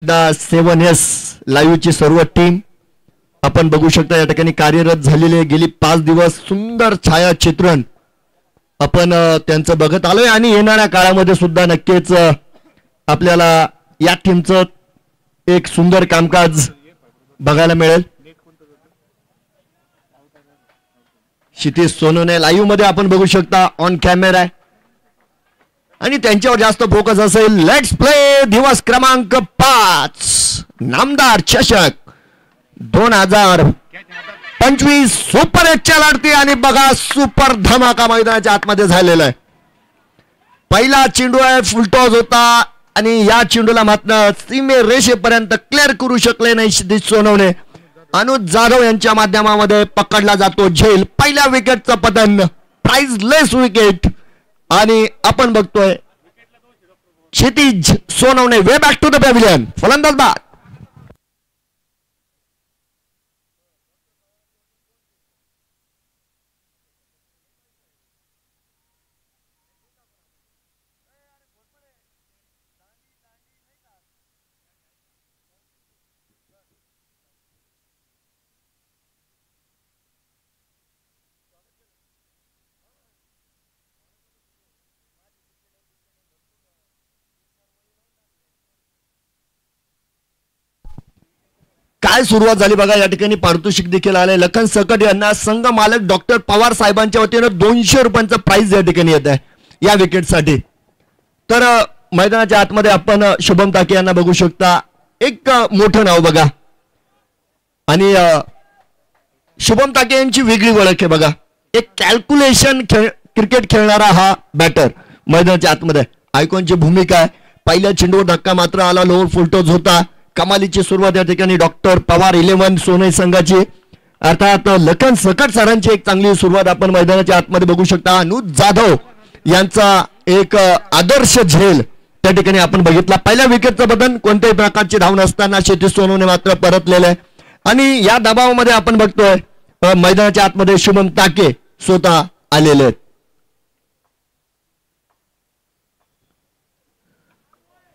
7S लाईव्हची सर्व team आपण बघू शकता या ठिकाणी कार्यरत झालेले गेली 5 दिवस सुंदर छायाचित्रण आपण त्यांचं बघत आलोय आणि येणाऱ्या काळामध्ये सुद्धा नक्कीच आपल्याला या टीमचं एक सुंदर कामकाज बघायला मिळेल. क्षितिज सोनवणे लाईव्ह मध्ये आपण बघू शकता ऑन कॅमेरा आणि त्यांच्यावर जास्त फोकस असेल. लेट्स प्ले दिवस क्रमांक 5 नामदार चषक 2025 सुपर 8च्या लढती आणि बघा सुपर धमाका मैदानाच्या आतमध्ये झालेला आहे. पहिला चेंडू आहे फुलटॉस होता आणि या चेंडूला मात्र सीमे रेषेपर्यंत क्लिअर करू शकले नाही क्षितिज सोनवणे. अनुज जाधव यांच्या माध्यमामध्ये पकडला जातो झेल. पहिल्या विकेटचं पतन प्राइजलेस विकेट आणि आपण बघतोय Kshitij Sonawane way back to the pavilion. फलंदाज बाद. काय सुरुवात झाली बघा. या ठिकाणी पारितोषिक देखील आले. लखन सकट यांना संघ मालक डॉक्टर पवार साहेबांच्या वतीने 200 रुपयांचं प्राइज या ठिकाणी येत आहे या विकेटसाठी. तर मैदानाच्या आतमध्ये आपण शुभम ताके यांना बघू शकता. एक मोठं नाव बघा आणि शुभम ताके यांची वेगळी ओळख आहे बघा. एक कॅल्क्युलेशन क्रिकेट खेळणारा हा बॅटर मैदानाच्या आतमध्ये. आयकॉनची भूमिका आहे. पहिल्या चेंडूवर धक्का मात्र आला. लोअर फुलटॉस होता. कमालीची सुरुवात या ठिकाणी डॉक्टर पवार 11 सोनई संघाची अर्थात लखन सकट सरांची एक चांगली सुरुवात आपण मैदानाच्या आतमध्ये बघू शकता. अनुज जाधव यांचा एक आदर्श झेल त्या ठिकाणी आपण बघितला. पहिल्या विकेटचं बदन कोणत्याही प्रकारची धाव नसताना क्षितिज सोनवणे मात्र परतलेलं आहे आणि या दबावामध्ये आपण बघतोय मैदानाच्या आतमध्ये शुभम ताके स्वतः आलेले आहेत.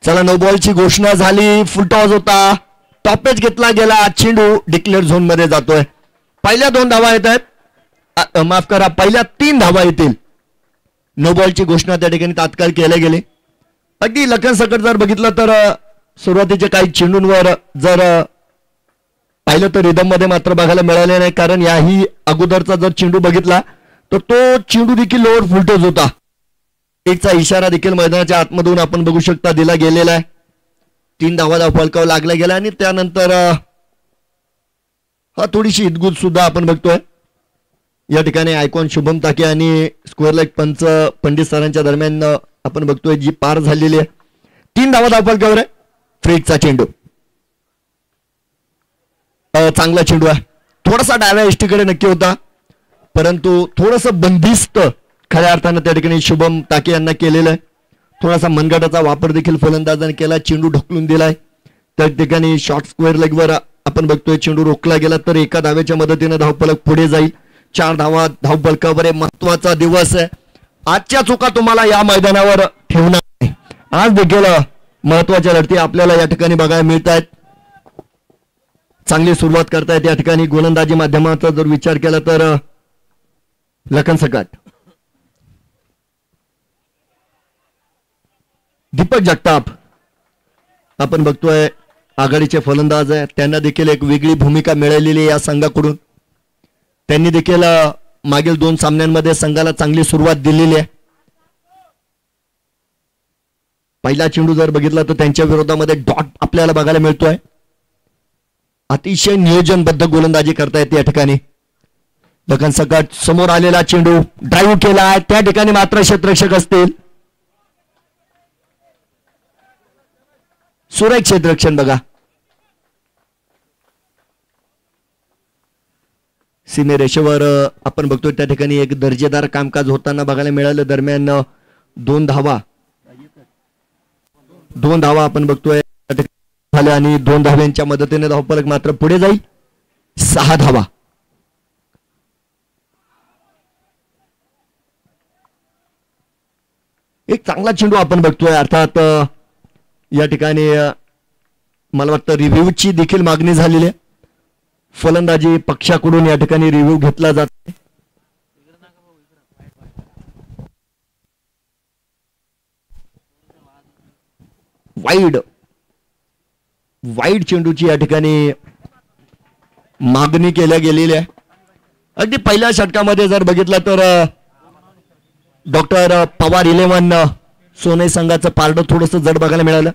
चला नो बॉलची घोषणा झाली. फुलटॉस होता. टॉपेज घेतला गेला. चेंडू डिक्लेअर झोन मध्ये जातोय. पहिल्या 2 धावा येत आहेत. माफ करा पहिल्या 3 धावा येतील. नो बॉलची घोषणा त्या ठिकाणी तात्काळ केल्या गेली. अगदी लखन सकट जर बघितलं तर सुरुवातीच्या काही चेंडूंवर जर पाहिलं तर रिदम मध्ये मात्र बघायला मिळाले नाही. कारण याही अगोदरचा जर चेंडू बघितला तर तो चेंडू देखील लोअर फुलटॉस होता. एकचा इशारा देखील मैदानाच्या आतमधून आपण बघू शकता दिला गेलेला आहे. 3 धावा फलकावर लागला गेला आणि त्यानंतर हा थोडीशी इदगुत सुद्धा आपण बघतोय. या ठिकाणी आयकॉन शुभम ताके आणि स्क्वेअर लेग पंच पंडित सरांच्या दरम्यान आपण बघतोय जी पार झालेली आहे. 3 धावा फलकावर आहे. फ्रीकचा चेंडू चांगला चेंडू आहे. थोडासा डाव्या एसटीकडे नक्की होता परंतु थोडस बंदिस्त खऱ्या अर्थानं त्या ठिकाणी शुभम ताके यांना केलेलं आहे. थोडासा मनगटाचा वापर देखील फलंदाजाने केला. चेंडू ढकलून दिलाय. त्या ठिकाणी शॉर्ट स्क्वेअर लेगवर आपण बघतोय चेंडू रोखला गेला तर एका धावेच्या मदतीने धावफलक पुढे जाईल. 4 धावा धावफलकावर. महत्वाचा दिवस आहे. आजच्या चुका तुम्हाला या मैदानावर ठेवणार नाही. आज देखील महत्वाच्या लढती आपल्याला या ठिकाणी बघायला मिळत आहेत. चांगली सुरुवात करतायत या ठिकाणी गोलंदाजी माध्यमाचा जर विचार केला तर लखन सकट, दीपक जगताप आपण बघतोय आघाडीचे फलंदाज आहे. त्यांना देखील एक वेगळी भूमिका मिळालेली आहे या संघाकडून. त्यांनी देखील मागील 2 सामन्यांमध्ये संघाला चांगली सुरुवात दिलेली आहे. पहिला चेंडू जर बघितला तर त्यांच्या विरोधामध्ये डॉट आपल्याला बघायला मिळतोय. अतिशय नियोजनबद्ध गोलंदाजी करतायत या ठिकाणी. लखन सकट समोर आलेला चेंडू ड्राईव्ह केला. त्या ठिकाणी मात्र क्षेत्ररक्षक असतील. सुरेख क्षेत्ररक्षण बघा. सीमे रेषेवर आपण बघतोय त्या ठिकाणी एक दर्जेदार कामकाज होताना बघायला मिळालं. दरम्यान 2 धावा आपण बघतोय झाल्या आणि 2 धाव्यांच्या मदतीने धावफलक मात्र पुढे जाईल. 6 धावा. एक चांगला चेंडू आपण बघतोय. अर्थात या ठिकाणी मला वाटतं रिव्ह्यूची देखील मागणी झालेली आहे. फलंदाजी पक्षाकडून या ठिकाणी रिव्ह्यू घेतला जातो. वाईड चेंडूची या ठिकाणी मागणी केल्या गेलेली आहे. अगदी पहिल्या षटकामध्ये जर बघितलं तर डॉक्टर पवार 11 सोने संघाचं पारडं थोडंसं जड बघायला मिळालं.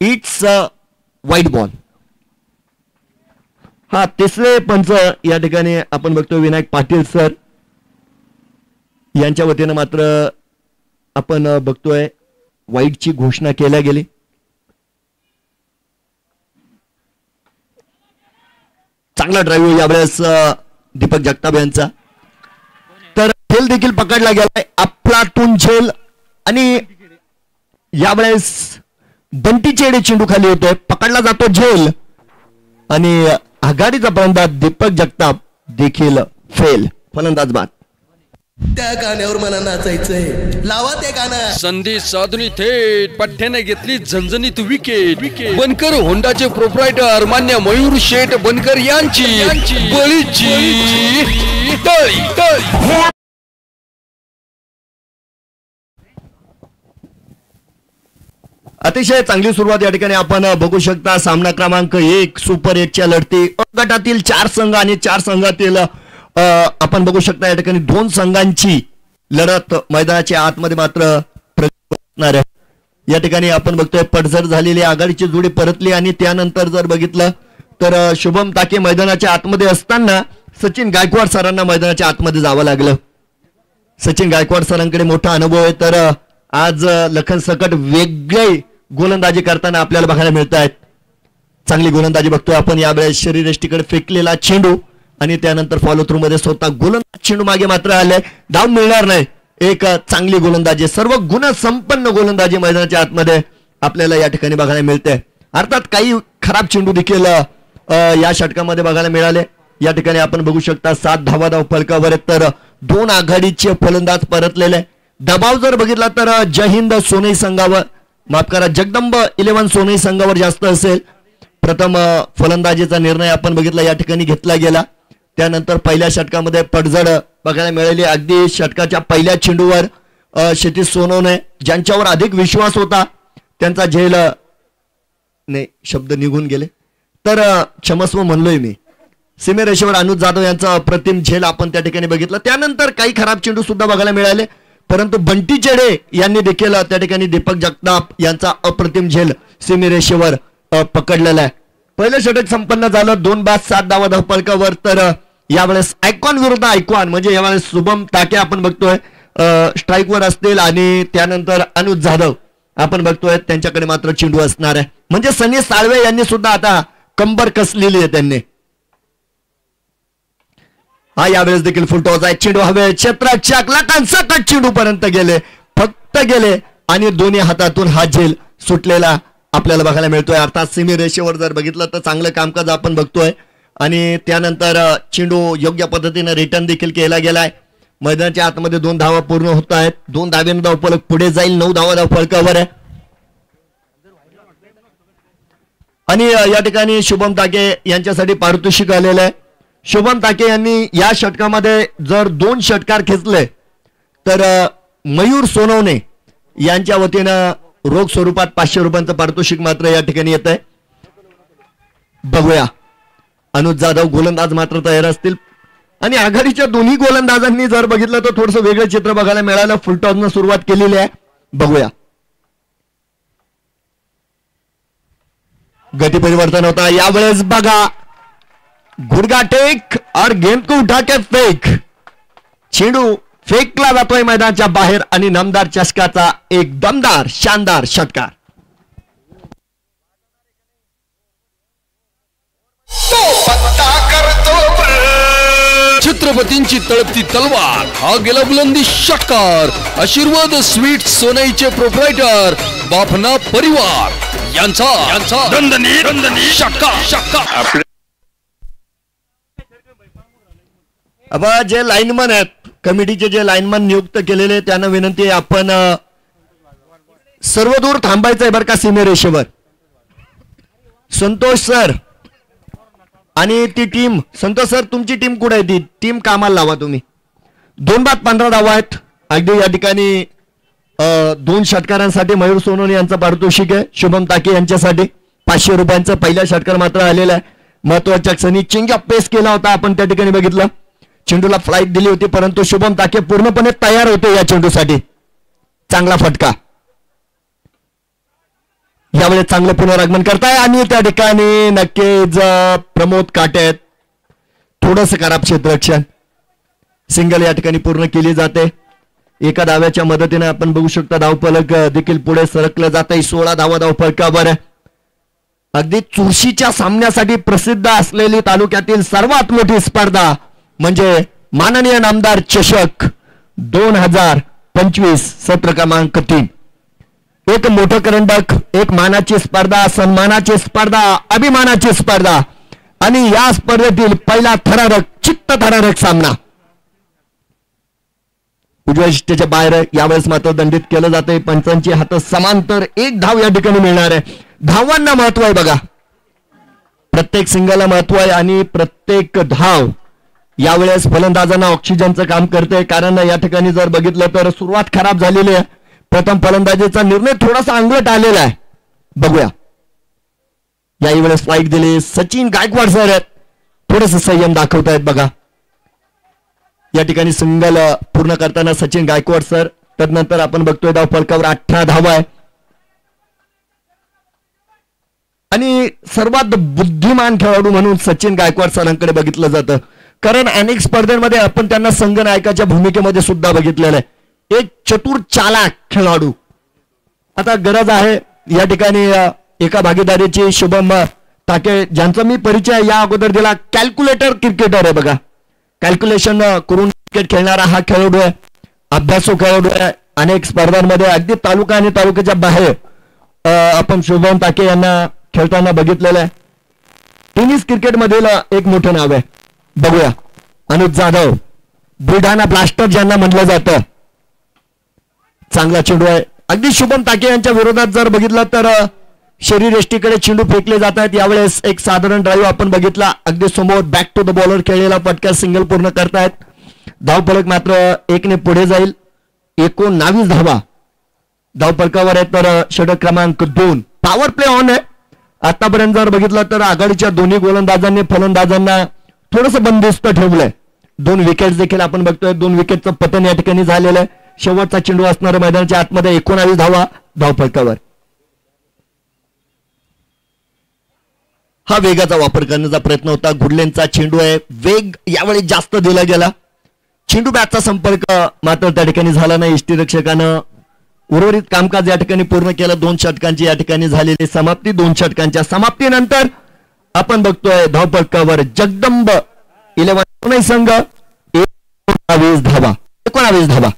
इट्स वाईट बॉल. हा तिसरे पंच या ठिकाणी आपण बघतो विनायक पाटील सर यांच्या वतीनं मात्र आपण बघतोय वाईटची घोषणा केल्या गेली. चांगला ड्राईव्ह यावेळेस दीपक जगताप यांचा. तर झेल देखील पकडला गेलाय अफलातून झेल आणि यावेळेस बंटी चेडे चेंडू खाली होतोय. पकडला जातो झेल आणि आघाडीचा फलंदाज दीपक जगताप देखील फेल. फलंदाज बाद. त्या गाण्यावर मला नाचायचंय. लावा ते गाणं. संधी साधुनी थेट पठ्ठ्याने घेतली झणझणीत विकेट. बनकर होंडाचे प्रोप्रायटर मान्य मयूर शेठ बनकर यांची बळीची तळी. अतिशय चांगली सुरुवात या ठिकाणी आपण बघू शकता. सामना क्रमांक 1 सुपर 1च्या लढती अ गटातील 4 संघ आणि 4 संघातील आपण बघू शकता या ठिकाणी 2 संघांची लढत मैदानाच्या आतमध्ये मात्र असणार आहे. या ठिकाणी आपण बघतोय पडझड झालेली आघाडीची जोडी परतली आणि त्यानंतर जर बघितलं तर शुभम ताके मैदानाच्या आतमध्ये असताना सचिन गायकवाड सरांना मैदानाच्या आतमध्ये जावं लागलं. सचिन गायकवाड सरांकडे मोठा अनुभव आहे. तर आज लखन सकट वेगळी गोलंदाजी करताना आपल्याला बघायला मिळत आहेत. चांगली गोलंदाजी बघतोय आपण यावेळेस. शरीरयष्टीकडे फेकलेला चेंडू आणि त्यानंतर फॉलो थ्रू मध्ये स्वतः गोलंदाज चेंडू मागे मात्र आले. धाव मिळणार नाही. एक चांगली गोलंदाजी, सर्व गुण संपन्न गोलंदाजी मैदानाच्या आतमध्ये आपल्याला या ठिकाणी बघायला मिळते. अर्थात काही खराब चेंडू देखील या षटकामध्ये बघायला मिळाले. या ठिकाणी आपण बघू शकता 7 धाव फलकावर आहेत. तर 2 आघाडीचे फलंदाज परतलेले. दबाव जर बघितला तर जय हिंद सोनई संघावर, माफ करा, जगदंब 11 सोनई संघावर जास्त असेल. प्रथम फलंदाजीचा निर्णय आपण बघितला या ठिकाणी घेतला गेला. त्यानंतर पहिल्या षटकामध्ये पडझड बघायला मिळाली. अगदी षटकाच्या पहिल्या चेंडूवर क्षितिज सोनवणे ज्यांच्यावर अधिक विश्वास होता त्यांचा झेल नाही, शब्द निघून गेले तर क्षमस्व म्हणलोय मी. सीमेरेषेवर अनुज जाधव यांचा अप्रतिम झेल आपण त्या ठिकाणी बघितला. त्यानंतर काही खराब चेंडू सुद्धा बघायला मिळाले. परंतु बंटी चेडे यांनी देखील त्या ठिकाणी दीपक जगताप यांचा अप्रतिम झेल सीमेरेषेवर पकडलेला आहे. पहिलं षटक संपन्न झालं. 2 बाद 7 धावा फलकावर. तर यावेळेस आयकॉन विरुद्ध आयकॉन म्हणजे यावेळेस शुभम ताके आपण बघतोय स्ट्राईकवर असतील आणि त्यानंतर अनुज जाधव आपण बघतोय त्यांच्याकडे मात्र चेंडू असणार आहे. म्हणजे सनी साळवे यांनी सुद्धा आता कंबर कसलेली आहे त्यांनी. हा यावेळेस देखील फुलटॉस आहे. चेंडू हवे क्षेत्राच्या लखन चेंडू पर्यंत गेले, फक्त गेले आणि दोन्ही हातातून हा झेल सुटलेला आपल्याला बघायला मिळतोय. अर्थात सीमे रेषेवर जर बघितलं तर चांगलं कामकाज आपण बघतोय आणि त्यानंतर चेंडू योग्य पद्धतीने रिटर्न देखील केला गेलाय. मैदानाच्या आतमध्ये 2 धावा पूर्ण होत आहेत. 2 धावेनं धाव फलक पुढे जाईल. 9 धावा धाव फलकावर आहे आणि या ठिकाणी शुभम ताके यांच्यासाठी पारितोषिक आलेलं आहे. शुभम ताके यांनी या षटकामध्ये जर 2 षटकार खेचले तर मयूर सोनवणे यांच्या वतीनं रोख स्वरूपात 500 रुपयांचं पारितोषिक मात्र या ठिकाणी येत आहे. बघूया. अनुज जाधव गोलंदाज मात्र तयार असतील आणि आघाडीच्या दोन्ही गोलंदाजांनी जर बघितलं तर थोडंसं वेगळं चित्र बघायला मिळालं. फुलटॉसनं सुरुवात केलेली आहे. बघूया. गती परिवर्तन होता यावेळेस. बघा गुडगा टेक और गेंद को उठा के फेक. चेंडू फेकला जातोय मैदानाच्या बाहेर आणि नामदार चषकाचा एक दमदार शानदार षटकार. तो पत्ता करतो छत्रपतींची तळपती तलवार हा गेला बुलंदी षटकार आशीर्वाद स्वीट सोनाईचे प्रोप्रायटर बाफना परिवार यांचा दणदणीत षटकार. अब जे लाईनमन आहेत कमिटीचे जे लाईनमन नियुक्त केलेले त्यांना विनंती आहे आपण सर्वदूर थांबायचं आहे बरं का सीमेरेषेवर. संतोष सर आणि ती टीम संतोष सर तुमची टीम कुठे आहे ती टीम कामाला लावा तुम्ही. 2 बाद 15 धावा आहेत. अगदी या ठिकाणी 2 षटकारांसाठी मयूर सोनवणे यांचं पारितोषिक आहे. शुभम ताके यांच्यासाठी 500 रुपयांचं पहिला षटकार मात्र आलेला आहे. महत्वाच्या क्षणी चेंज ऑफ पेस केला होता आपण त्या ठिकाणी बघितलं. चेंडूला फ्लाईट दिली होती परंतु शुभम ताके पूर्णपणे तयार होते या चेंडूसाठी. चांगला फटका. यावेळेस चांगलं पुनरागमन करताय आणि त्या ठिकाणी नक्कीच प्रमोद काटे आहेत. थोडस खराब क्षेत्ररक्षण. सिंगल या ठिकाणी पूर्ण केली जाते. एका धाव्याच्या मदतीने आपण बघू शकता धावफलक देखील पुढे सरकलं जात आहे. 16 धावा धावफलकावर. अगदी चुरशीच्या सामन्यासाठी प्रसिद्ध असलेली तालुक्यातील सर्वात मोठी स्पर्धा म्हणजे माननीय नामदार चषक 2025 सत्र क्रमांक 3. एक मोठं करंडक, एक मानाची स्पर्धा, सन्मानाची स्पर्धा, अभिमानाची स्पर्धा आणि या स्पर्धेतील पहिला चित्तथरारक सामना उजव्या शिस्तीच्या बाहेर यावेळेस मात्र दंडित केलं जाते. पंचांची हात समांतर. 1 धाव या ठिकाणी मिळणार आहे. धावांना महत्व आहे बघा. प्रत्येक सिंगलला महत्व आहे आणि प्रत्येक धाव यावेळेस फलंदाजांना ऑक्सिजनचं काम करते. कारण या ठिकाणी जर बघितलं तर सुरुवात खराब झालेली आहे. प्रथम फलंदाजीचा निर्णय थोडासा अंगलट आलेला आहे. बघूया. याही वेळेस फ्लाईट दिली. सचिन गायकवाड सर आहेत. थोडस संयम दाखवत आहेत बघा. या ठिकाणी सिंगल पूर्ण करताना सचिन गायकवाड सर. तदनंतर आपण बघतोय धाव फलकावर 18 धावा आहे आणि सर्वात बुद्धिमान खेळाडू म्हणून सचिन गायकवाड सरांकडे बघितलं जातं. कारण अनेक स्पर्धेमध्ये आपण त्यांना संघनायकाच्या भूमिकेमध्ये सुद्धा बघितलेलं आहे. एक चतुर चालाक खेळाडू. आता गरज आहे या ठिकाणी एका भागीदारीची. शुभम ताके ज्यांचा मी परिचय या अगोदर दिला. कॅल्क्युलेटर क्रिकेटर आहे बघा. कॅल्क्युलेशन करून क्रिकेट खेळणारा हा खेळाडू आहे. अभ्यासू खेळाडू आहे. अनेक स्पर्धांमध्ये अगदी तालुका आणि तालुक्याच्या बाहेर आपण शुभम ताके यांना खेळताना बघितलेलं आहे. टेनिस क्रिकेट मधील एक मोठं नाव आहे. बघूया. अनुज जाधव बुलढाणा ब्लास्टर ज्यांना म्हटलं जातं. चांगला चेंडू आहे. अगदी शुभम ताके यांच्या विरोधात जर बघितलं तर शरीरयष्टीकडे चेंडू फेकले जात आहेत. यावेळेस एक साधारण ड्राईव्ह आपण बघितला. अगदी समोर बॅक टू द बॉलर खेळलेला फटका सिंगल पूर्ण करतायत. धावफलक मात्र 1 ने पुढे जाईल. 19 धावा धावफलकावर आहे. तर षटक क्रमांक 2 पॉवर प्ले ऑन आहे. आतापर्यंत जर बघितलं तर आघाडीच्या दोन्ही गोलंदाजांनी फलंदाजांना थोडंसं बंदिस्त ठेवलंय. 2 विकेट देखील आपण बघतोय. 2 विकेटचं पतन या ठिकाणी झालेलं आहे. शेवटचा चेंडू असणाऱ्या मैदानाच्या आतमध्ये 19 धावा धावफलकावर. हा वेगाचा वापर करण्याचा प्रयत्न होता. गुडलेनचा चेंडू आहे. वेग यावेळी जास्त दिला गेला. चेंडू बॅटचा संपर्क मात्र त्या ठिकाणी झाला नाही. यष्टीरक्षकानं उर्वरित कामकाज या ठिकाणी पूर्ण केलं. 2 षटकांची या ठिकाणी झालेली समाप्ती. 2 षटकांच्या समाप्तीनंतर आपण बघतोय धावफलकावर जगदंब 11 संघ 19 धावा. 19 धावा.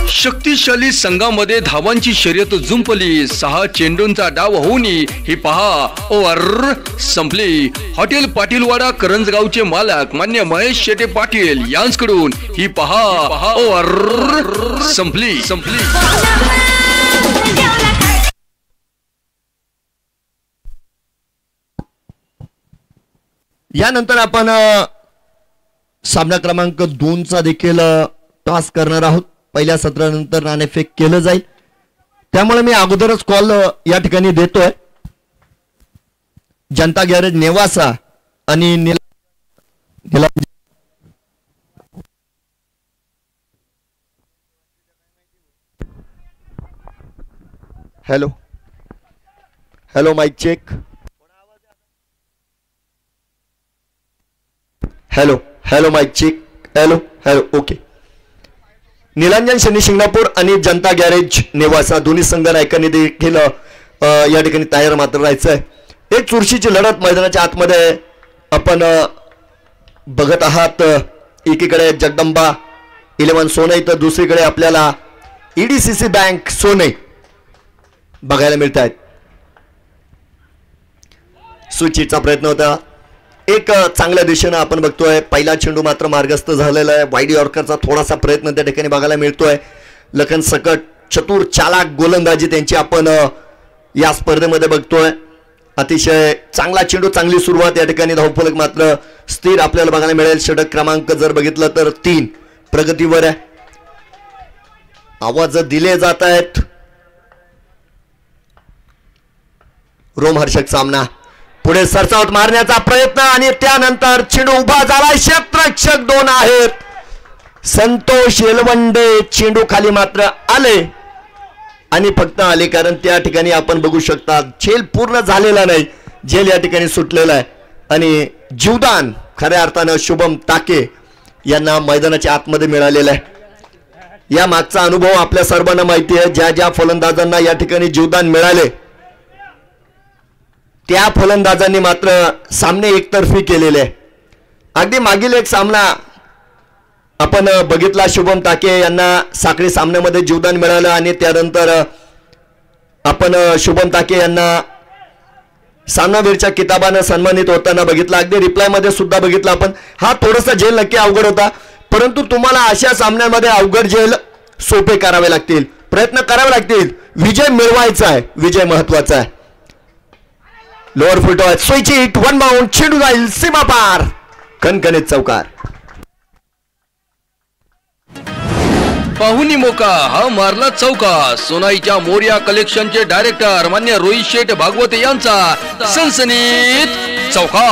शक्तिशाली संघामध्ये धावांची शर्यत जुंपली. 6 चेंडूंचा डाव होऊन ही पहा ओव्हर संपली. हॉटेल पाटीलवाडा करंजगावचे मालक मान्य महेश शेटे पाटील यांच्याकडून ही पहा ओव्हर संपली. यानंतर आपण सामना क्रमांक 2चा देखील टॉस करणार आहोत. पहिल्या सत्रानंतर नाणेफेक केलं जाईल. त्यामुळे मी अगोदरच कॉल या ठिकाणी देतोय. जनता गॅरेज नेवासा आणि hello hello mike check. Hello hello mike check. Hello hello okay. Nilanjan Shani Shingnapur आणि जनता गॅरेज नेवासा दोन्ही संघ नायकांनी देखील या ठिकाणी तयार मात्र राहायचं आहे. एक चुरशीची लढत मैदानाच्या आतमध्ये आपण बघत आहात एकीकडे जगदंबा 11 सोने तर दुसरीकडे आपल्याला ईडीसीसी बँक सोने बघायला मिळत आहेत. स्विचचा प्रयत्न होता एक चांगल्या दिशेनं आपण बघतोय. पहिला चेंडू मात्र मार्गस्थ झालेला आहे. वाईड यॉर्करचा थोडासा प्रयत्न त्या ठिकाणी बघायला मिळतोय. लखन सकट चतुर चालाक गोलंदाजी त्यांची आपण या स्पर्धेमध्ये बघतोय. अतिशय चांगला चेंडू चांगली सुरुवात या ठिकाणी. धावफलक मात्र स्थिर आपल्याला बघायला मिळेल. षटक क्रमांक जर बघितलं तर 3 प्रगतीवर आहे. आवाज दिले जात आहेत. रोमहर्षक सामना. पुढे सरसावत मारण्याचा प्रयत्न आणि त्यानंतर चेंडू उभा झाला. क्षेत्ररक्षक 2 आहेत. संतोष येलवंडे चेंडू खाली मात्र आले आणि फक्त आले कारण त्या ठिकाणी आपण बघू शकता झेल पूर्ण झालेला नाही. झेल या ठिकाणी सुटलेला आहे आणि जीवदान खऱ्या अर्थानं शुभम ताके यांना मैदानाच्या आतमध्ये मिळालेला आहे. या मागचा अनुभव आपल्या सर्वांना माहिती आहे. ज्या ज्या फलंदाजांना या ठिकाणी जीवदान मिळाले त्या फलंदाजांनी मात्र सामने एकतर्फी केलेले आहे. अगदी मागील एक सामना आपण बघितला. शुभम ताके यांना साखळी सामन्यामध्ये जीवदान मिळालं आणि त्यानंतर आपण शुभम ताके यांना सामनावीरच्या किताबानं सन्मानित होताना बघितला. अगदी रिप्लायमध्ये सुद्धा बघितला आपण. हा थोडासा झेल नक्की अवघड होता परंतु तुम्हाला अशा सामन्यांमध्ये अवघड झेल सोपे करावे लागतील. प्रयत्न करावे लागतील. विजय मिळवायचा आहे. विजय महत्वाचा आहे. Lower full toss switch hit 1 bound. चेंडू जाईल सीमा पार. कणकणीत चौकार. पाहुणी मोका हा मारला चौका. सोनाईच्या मोर्या कलेक्शनचे डायरेक्टर मान्य रोहित शेठ भागवत यांचा सनसनीत चौका.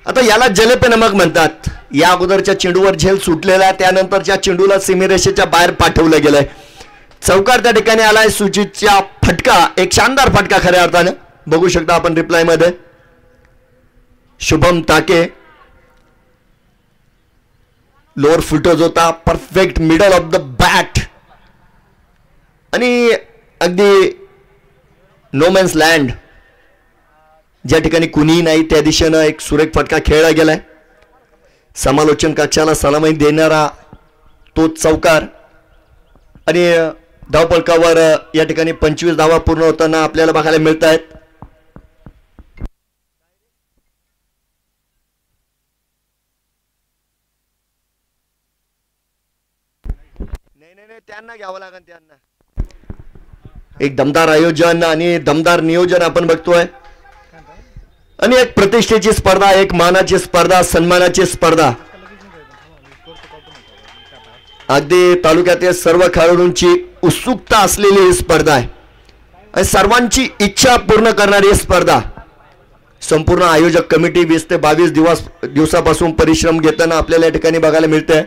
आता याला जलेपे नमक म्हणतात. या अगोदरच्या चेंडूवर झेल सुटलेला त्यानंतरच्या चेंडूला सीमेरेषेच्या बाहेर पाठवलं गेलंय. चौकार त्या ठिकाणी आलाय. सुचितचा फटका एक शानदार फटका खऱ्या अर्थानं बघू शकता आपण रिप्लाय मध्ये. शुभम ताके लोअर फुटोज होता. Perfect middle of the bat आणि अगदी नो मॅन्स लँड ज्या ठिकाणी कुणीही नाही त्या दिशेनं एक सुरेख फटका खेळला गेलाय. समालोचन कक्षाला सलामी देणारा तो चौकार आणि धावफलकावर या ठिकाणी 25 धावा पूर्ण होताना आपल्याला बघायला मिळत आहेत. त्यांना घ्यावं लागेल. त्यांना एक दमदार आयोजन आणि दमदार नियोजन आपण बघतोय आणि एक प्रतिष्ठेची स्पर्धा एक मानाची स्पर्धा सन्मानाची स्पर्धा. अगदी तालुक्यातील सर्व खेळाडूंची उत्सुकता असलेली ही स्पर्धा आहे आणि सर्वांची इच्छा पूर्ण करणारी स्पर्धा. संपूर्ण आयोजक कमिटी 20 ते 22 दिवसापासून परिश्रम घेताना आपल्याला या ठिकाणी बघायला मिळते.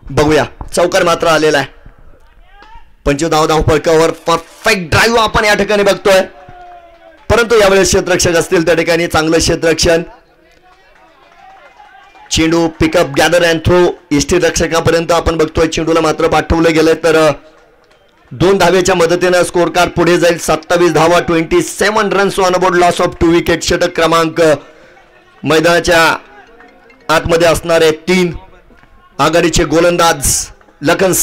बघूया चौकार मात्र आलेला आहे. 25 धावफलकावर परफेक्ट ड्राईव्ह आपण या ठिकाणी बघतोय परंतु यावेळेस क्षेत्ररक्षक असतील त्या ठिकाणी चांगलं क्षेत्ररक्षण. चेंडू पिकअप गॅदर अँड थ्रो यष्टीरक्षकापर्यंत आपण बघतोय. चेंडूला मात्र पाठवलं गेलंय तर 2 धावेच्या मदतीनं स्कोर कार्ड पुढे जाईल. 27 धावा 27 runs on board. Loss of 2 wicket. षटक क्रमांक मैदानाच्या आतमध्ये असणारे 3 आघाडीचे गोलंदाज लखन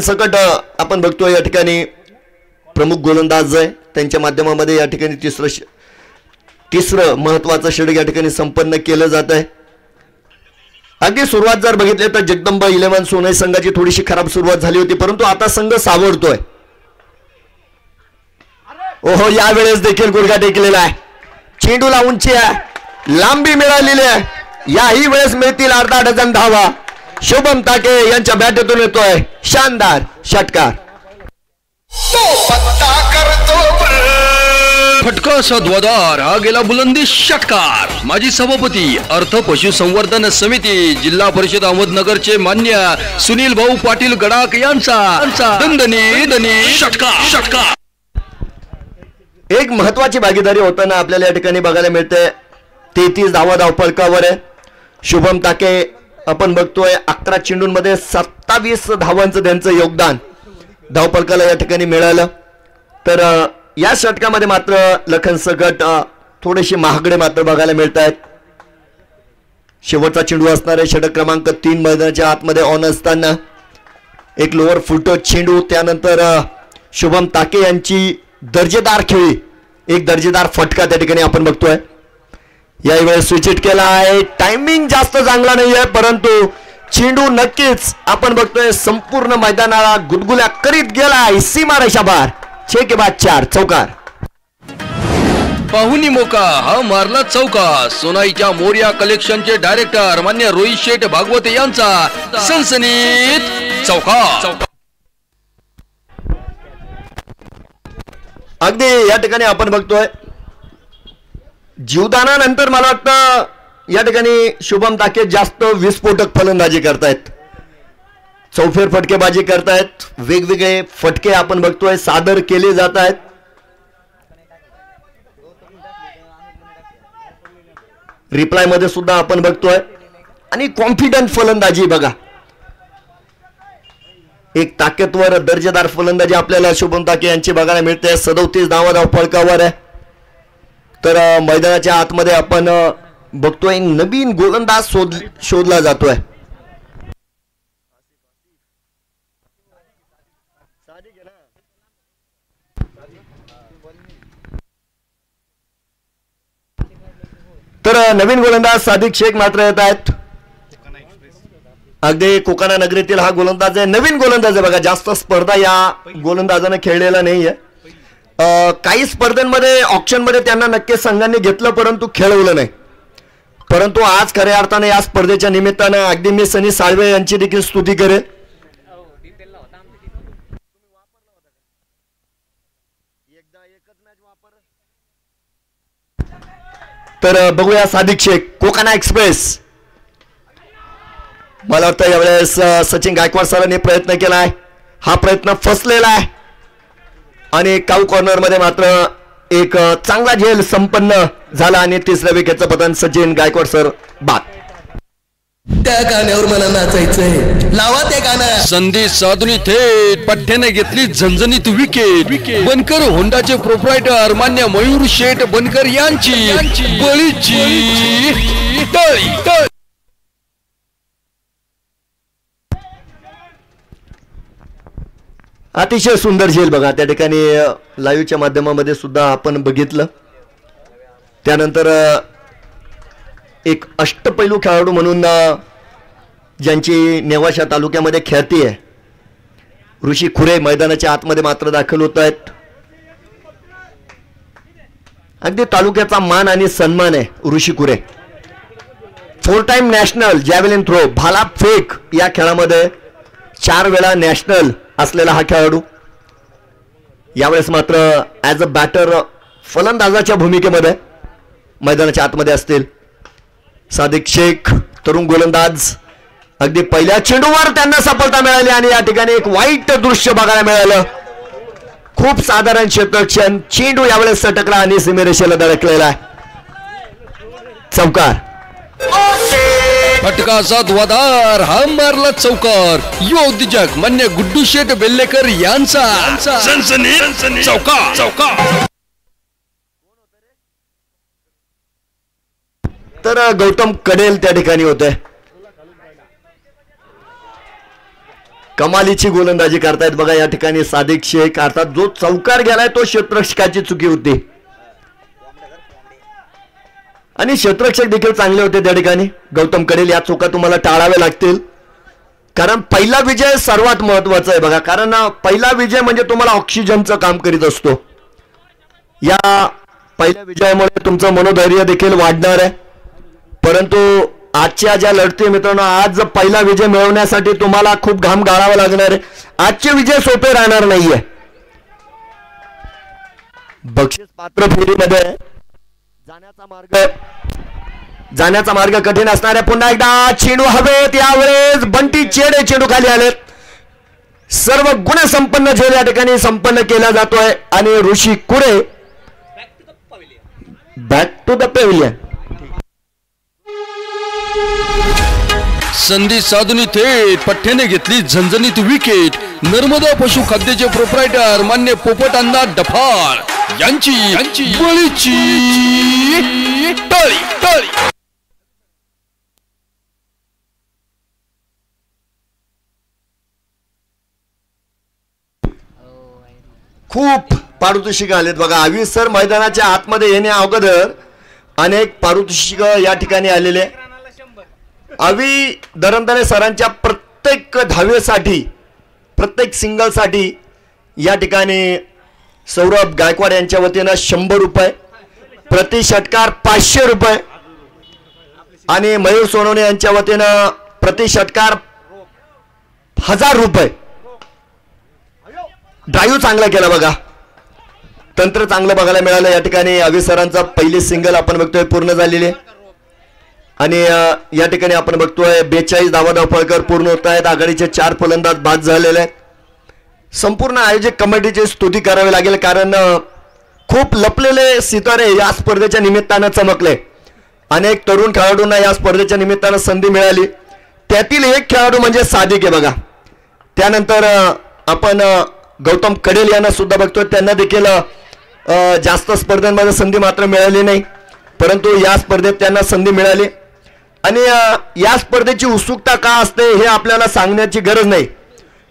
सकट आपण बघतोय या ठिकाणी प्रमुख गोलंदाज आहे. त्यांच्या माध्यमामध्ये या ठिकाणी तिसरं महत्वाचं षटक या ठिकाणी संपन्न केलं जात आहे. अगदी सुरुवात जर बघितली तर जगदंबा 11 सोने संघाची थोडीशी खराब सुरुवात झाली होती परंतु आता संघ सावरतोय. ओहो यावेळेस देखील गुडघा टेकलेला आहे. चेंडूला उंची आहे. लांबी मिळालेली आहे. याही वेळेस मिळतील अर्धा डझन धावा. शुभम ताके यांच्या बॅटतून येतोय शानदार षटकार. फटका सद्वादार हा गेला बुलंदी षटकार. माजी सभापती अर्थ पशुसंवर्धन समिती जिल्हा परिषद अहमदनगरचे मान्य सुनील भाऊ पाटील गडाख यांचा दणदणी षटकार. एक महत्वाची भागीदारी होताना आपल्याला या ठिकाणी बघायला मिळते. 33 धावा धावफलकावर आहे. शुभम ताके आपण बघतोय 11 चेंडूंमध्ये 27 धावांचं त्यांचं योगदान धावफलकाला या ठिकाणी मिळालं. तर या षटकामध्ये मात्र लखन सकट थोडेसे महागडे मात्र बघायला मिळत आहेत. शेवटचा चेंडू असणारे षटक क्रमांक 3 मैदानाच्या आतमध्ये ऑन असताना एक लोअर फुलटच चेंडू, त्यानंतर शुभम ताके यांची दर्जेदार खेळी, एक दर्जेदार फटका त्या ठिकाणी आपण बघतोय. यावेळेस स्विच हिट केला आहे. टायमिंग जास्त चांगला नाही आहे, परंतु चेंडू नक्कीच आपण बघतोय संपूर्ण मैदानाला गुदगुल्या करीत गेलाय. सीमारेषा बार 6 के बाद 4 चौकार. पाहुणी मोका हा मारला चौका. सोनाईच्या मोर्या कलेक्शनचे डायरेक्टर मान्य रोहित शेठ भागवत यांचा सनसनीत चौका. अगदी या ठिकाणी आपण बघतोय जीवदानानंतर मला वाटतं या ठिकाणी शुभम ताके जास्त विस्फोटक फलंदाजी करतायत, चौफेर फटकेबाजी करतायत. वेगवेगळे फटके आपण बघतोय सादर केले जात आहेत. रिप्लाय मध्ये सुद्धा आपण बघतोय आणि कॉन्फिडंट फलंदाजी बघा. एक ताकदवर दर्जेदार फलंदाजी आपल्याला शुभम ताके यांची बघायला मिळते. 37 धावा धावफलकावर आहे. तर मैदानाच्या आतमध्ये आपण बघतोय नवीन गोलंदाज शोधला जातोय. तर नवीन गोलंदाज सादिक शेख मात्र येत आहेत. अगदी कोकाना नगरीतील हा गोलंदाज आहे, नवीन गोलंदाज आहे बघा. जास्त स्पर्धा या गोलंदाजाने खेळलेला नाहीये. काही स्पर्धेमध्ये ऑप्शन मध्ये त्यांना नक्कीच संघांनी घेतलं, परंतु खेळवलं नाही. परंतु आज खऱ्या अर्थाने या स्पर्धेच्या निमित्तानं अगदी मी सनी साळवे यांची देखील स्तुती करेन. तर बघूया सादिक शेख कोकाना एक्सप्रेस. मला वाटतं यावेळेस सचिन गायकवाड सरांनी प्रयत्न केलाय, हा प्रयत्न फसलेला आहे आणि काऊ कॉर्नर मध्ये मात्र एक चांगला झेल संपन्न झाला आणि तिसऱ्या विकेटचं पतन सचिन गायकवाड सर बाद. त्या गाण्यावर मला नाचायचंय, लावा ते गाणं. संधी साधुनी थेट पठ्याने घेतली झणझणीत विकेट. बनकर होंडाचे प्रोप्रायटर मान्य मयूर शेठ बनकर यांची बळीची टाळी. अतिशय सुंदर झेल बघा त्या ठिकाणी लाईव्हच्या माध्यमामध्ये सुद्धा आपण बघितलं. त्यानंतर एक अष्टपैलू खेळाडू म्हणून ज्यांची नेवाशा तालुक्यामध्ये ख्याती आहे, ऋषी खुरे मैदानाच्या आतमध्ये मात्र दाखल होत आहेत. अगदी तालुक्याचा मान आणि सन्मान आहे ऋषी खुरे. 4 टाइम नॅशनल जॅव्हेलिन थ्रो भाला फेक या खेळामध्ये 4 वेळा नॅशनल असलेला हा खेळाडू यावेळेस मात्र ॲज अ बॅटर फलंदाजाच्या भूमिकेमध्ये मैदानाच्या आतमध्ये असतील. सादिक शेख तरुण गोलंदाज, अगदी पहिल्या चेंडूवर त्यांना सफलता मिळाली आणि या ठिकाणी एक वाईट दृश्य बघायला मिळालं. खूप साधारण क्षेत्ररक्षण, चेंडू यावेळेस सटकला आणि सीमेरेषेला धडकलेला आहे. चौकार. फटकाचा धुवाधार हा मारला चौकार. योगदिजक मान्य गुड्डू शेठ बेल्लेकर यांचा सनसनीत चौका. तर गौतम कडेल त्या ठिकाणी होते. कमालीची गोलंदाजी करतायत बघा या ठिकाणी सादिक शेख. अर्थात जो चौकार गेलाय तो क्षेत्ररक्षकाची चुकी होती आणि क्षेत्ररक्षक देखील चांगले होते त्या ठिकाणी. गौतम कडेल या चुका तुम्हाला टाळाव्या लागतील, कारण पहिला विजय सर्वात महत्वाचा आहे बघा. कारण पहिला विजय म्हणजे तुम्हाला ऑक्सिजनचं काम करीत असतो. या पहिल्या विजयामुळे तुमचं मनोधैर्य देखील वाढणार आहे. परंतु आजच्या ज्या लढती मित्रांनो, आज पहिला विजय मिळवण्यासाठी तुम्हाला खूप घाम गाळावा लागणार आहे. आजचे विजय सोपे राहणार नाहीये. बक्षीस पात्र फेरीमध्ये जाण्याचा मार्ग कठीण असणार आहे. पुन्हा एकदा चेंडू हवेत, यावेळेस बंटी चेडे चेंडू खाली आलेत. सर्व गुणसंपन्न झेल या ठिकाणी संपन्न केला जातोय आणि ऋषी कुरे बॅक टू द पेव्हिलियन. संधी साधून थेट पठ्ठ्याने घेतली झणझणीत विकेट. नर्मदा पशु खाद्याचे प्रोप्रायटर मान्य पोपट अण्णा डफाळ यांची बळीची टाळी. खूप पारितोषिक आलेत बघा. आविसर मैदानाच्या आतमध्ये येण्या अगोदर अनेक पारितोषिक या ठिकाणी आलेले. अवी दरंदरे सरांच्या प्रत्येक धावेसाठी, प्रत्येक सिंगलसाठी या ठिकाणी सौरभ गायकवाड यांच्या वतीनं 100 रुपये, प्रति षटकार 500 रुपये आणि मयूर सोनवणे यांच्या वतीनं प्रति षटकार 1000 रुपये. ड्राईव्ह चांगला केला बघा, तंत्र चांगलं बघायला मिळालं या ठिकाणी. अविसरांचा पहिली सिंगल आपण बघतोय पूर्ण झालेली आणि या ठिकाणी आपण बघतोय 42 धावफळकर पूर्ण होत आहेत. आघाडीचे 4 फलंदाज बाद झालेले आहेत. संपूर्ण आयोजक कमिटीची स्तुती करावी लागेल, कारण खूप लपलेले सितारे या स्पर्धेच्या निमित्तानं चमकले. अनेक तरुण खेळाडूंना या स्पर्धेच्या निमित्तानं संधी मिळाली. त्यातील एक खेळाडू म्हणजे सादिक आहे बघा. त्यानंतर आपण गौतम कडेल यांना सुद्धा बघतोय. त्यांना देखील जास्त स्पर्धांमध्ये संधी मात्र मिळाली नाही, परंतु या स्पर्धेत त्यांना संधी मिळाली. आणि या स्पर्धेची उत्सुकता का असते हे आपल्याला सांगण्याची गरज नाही,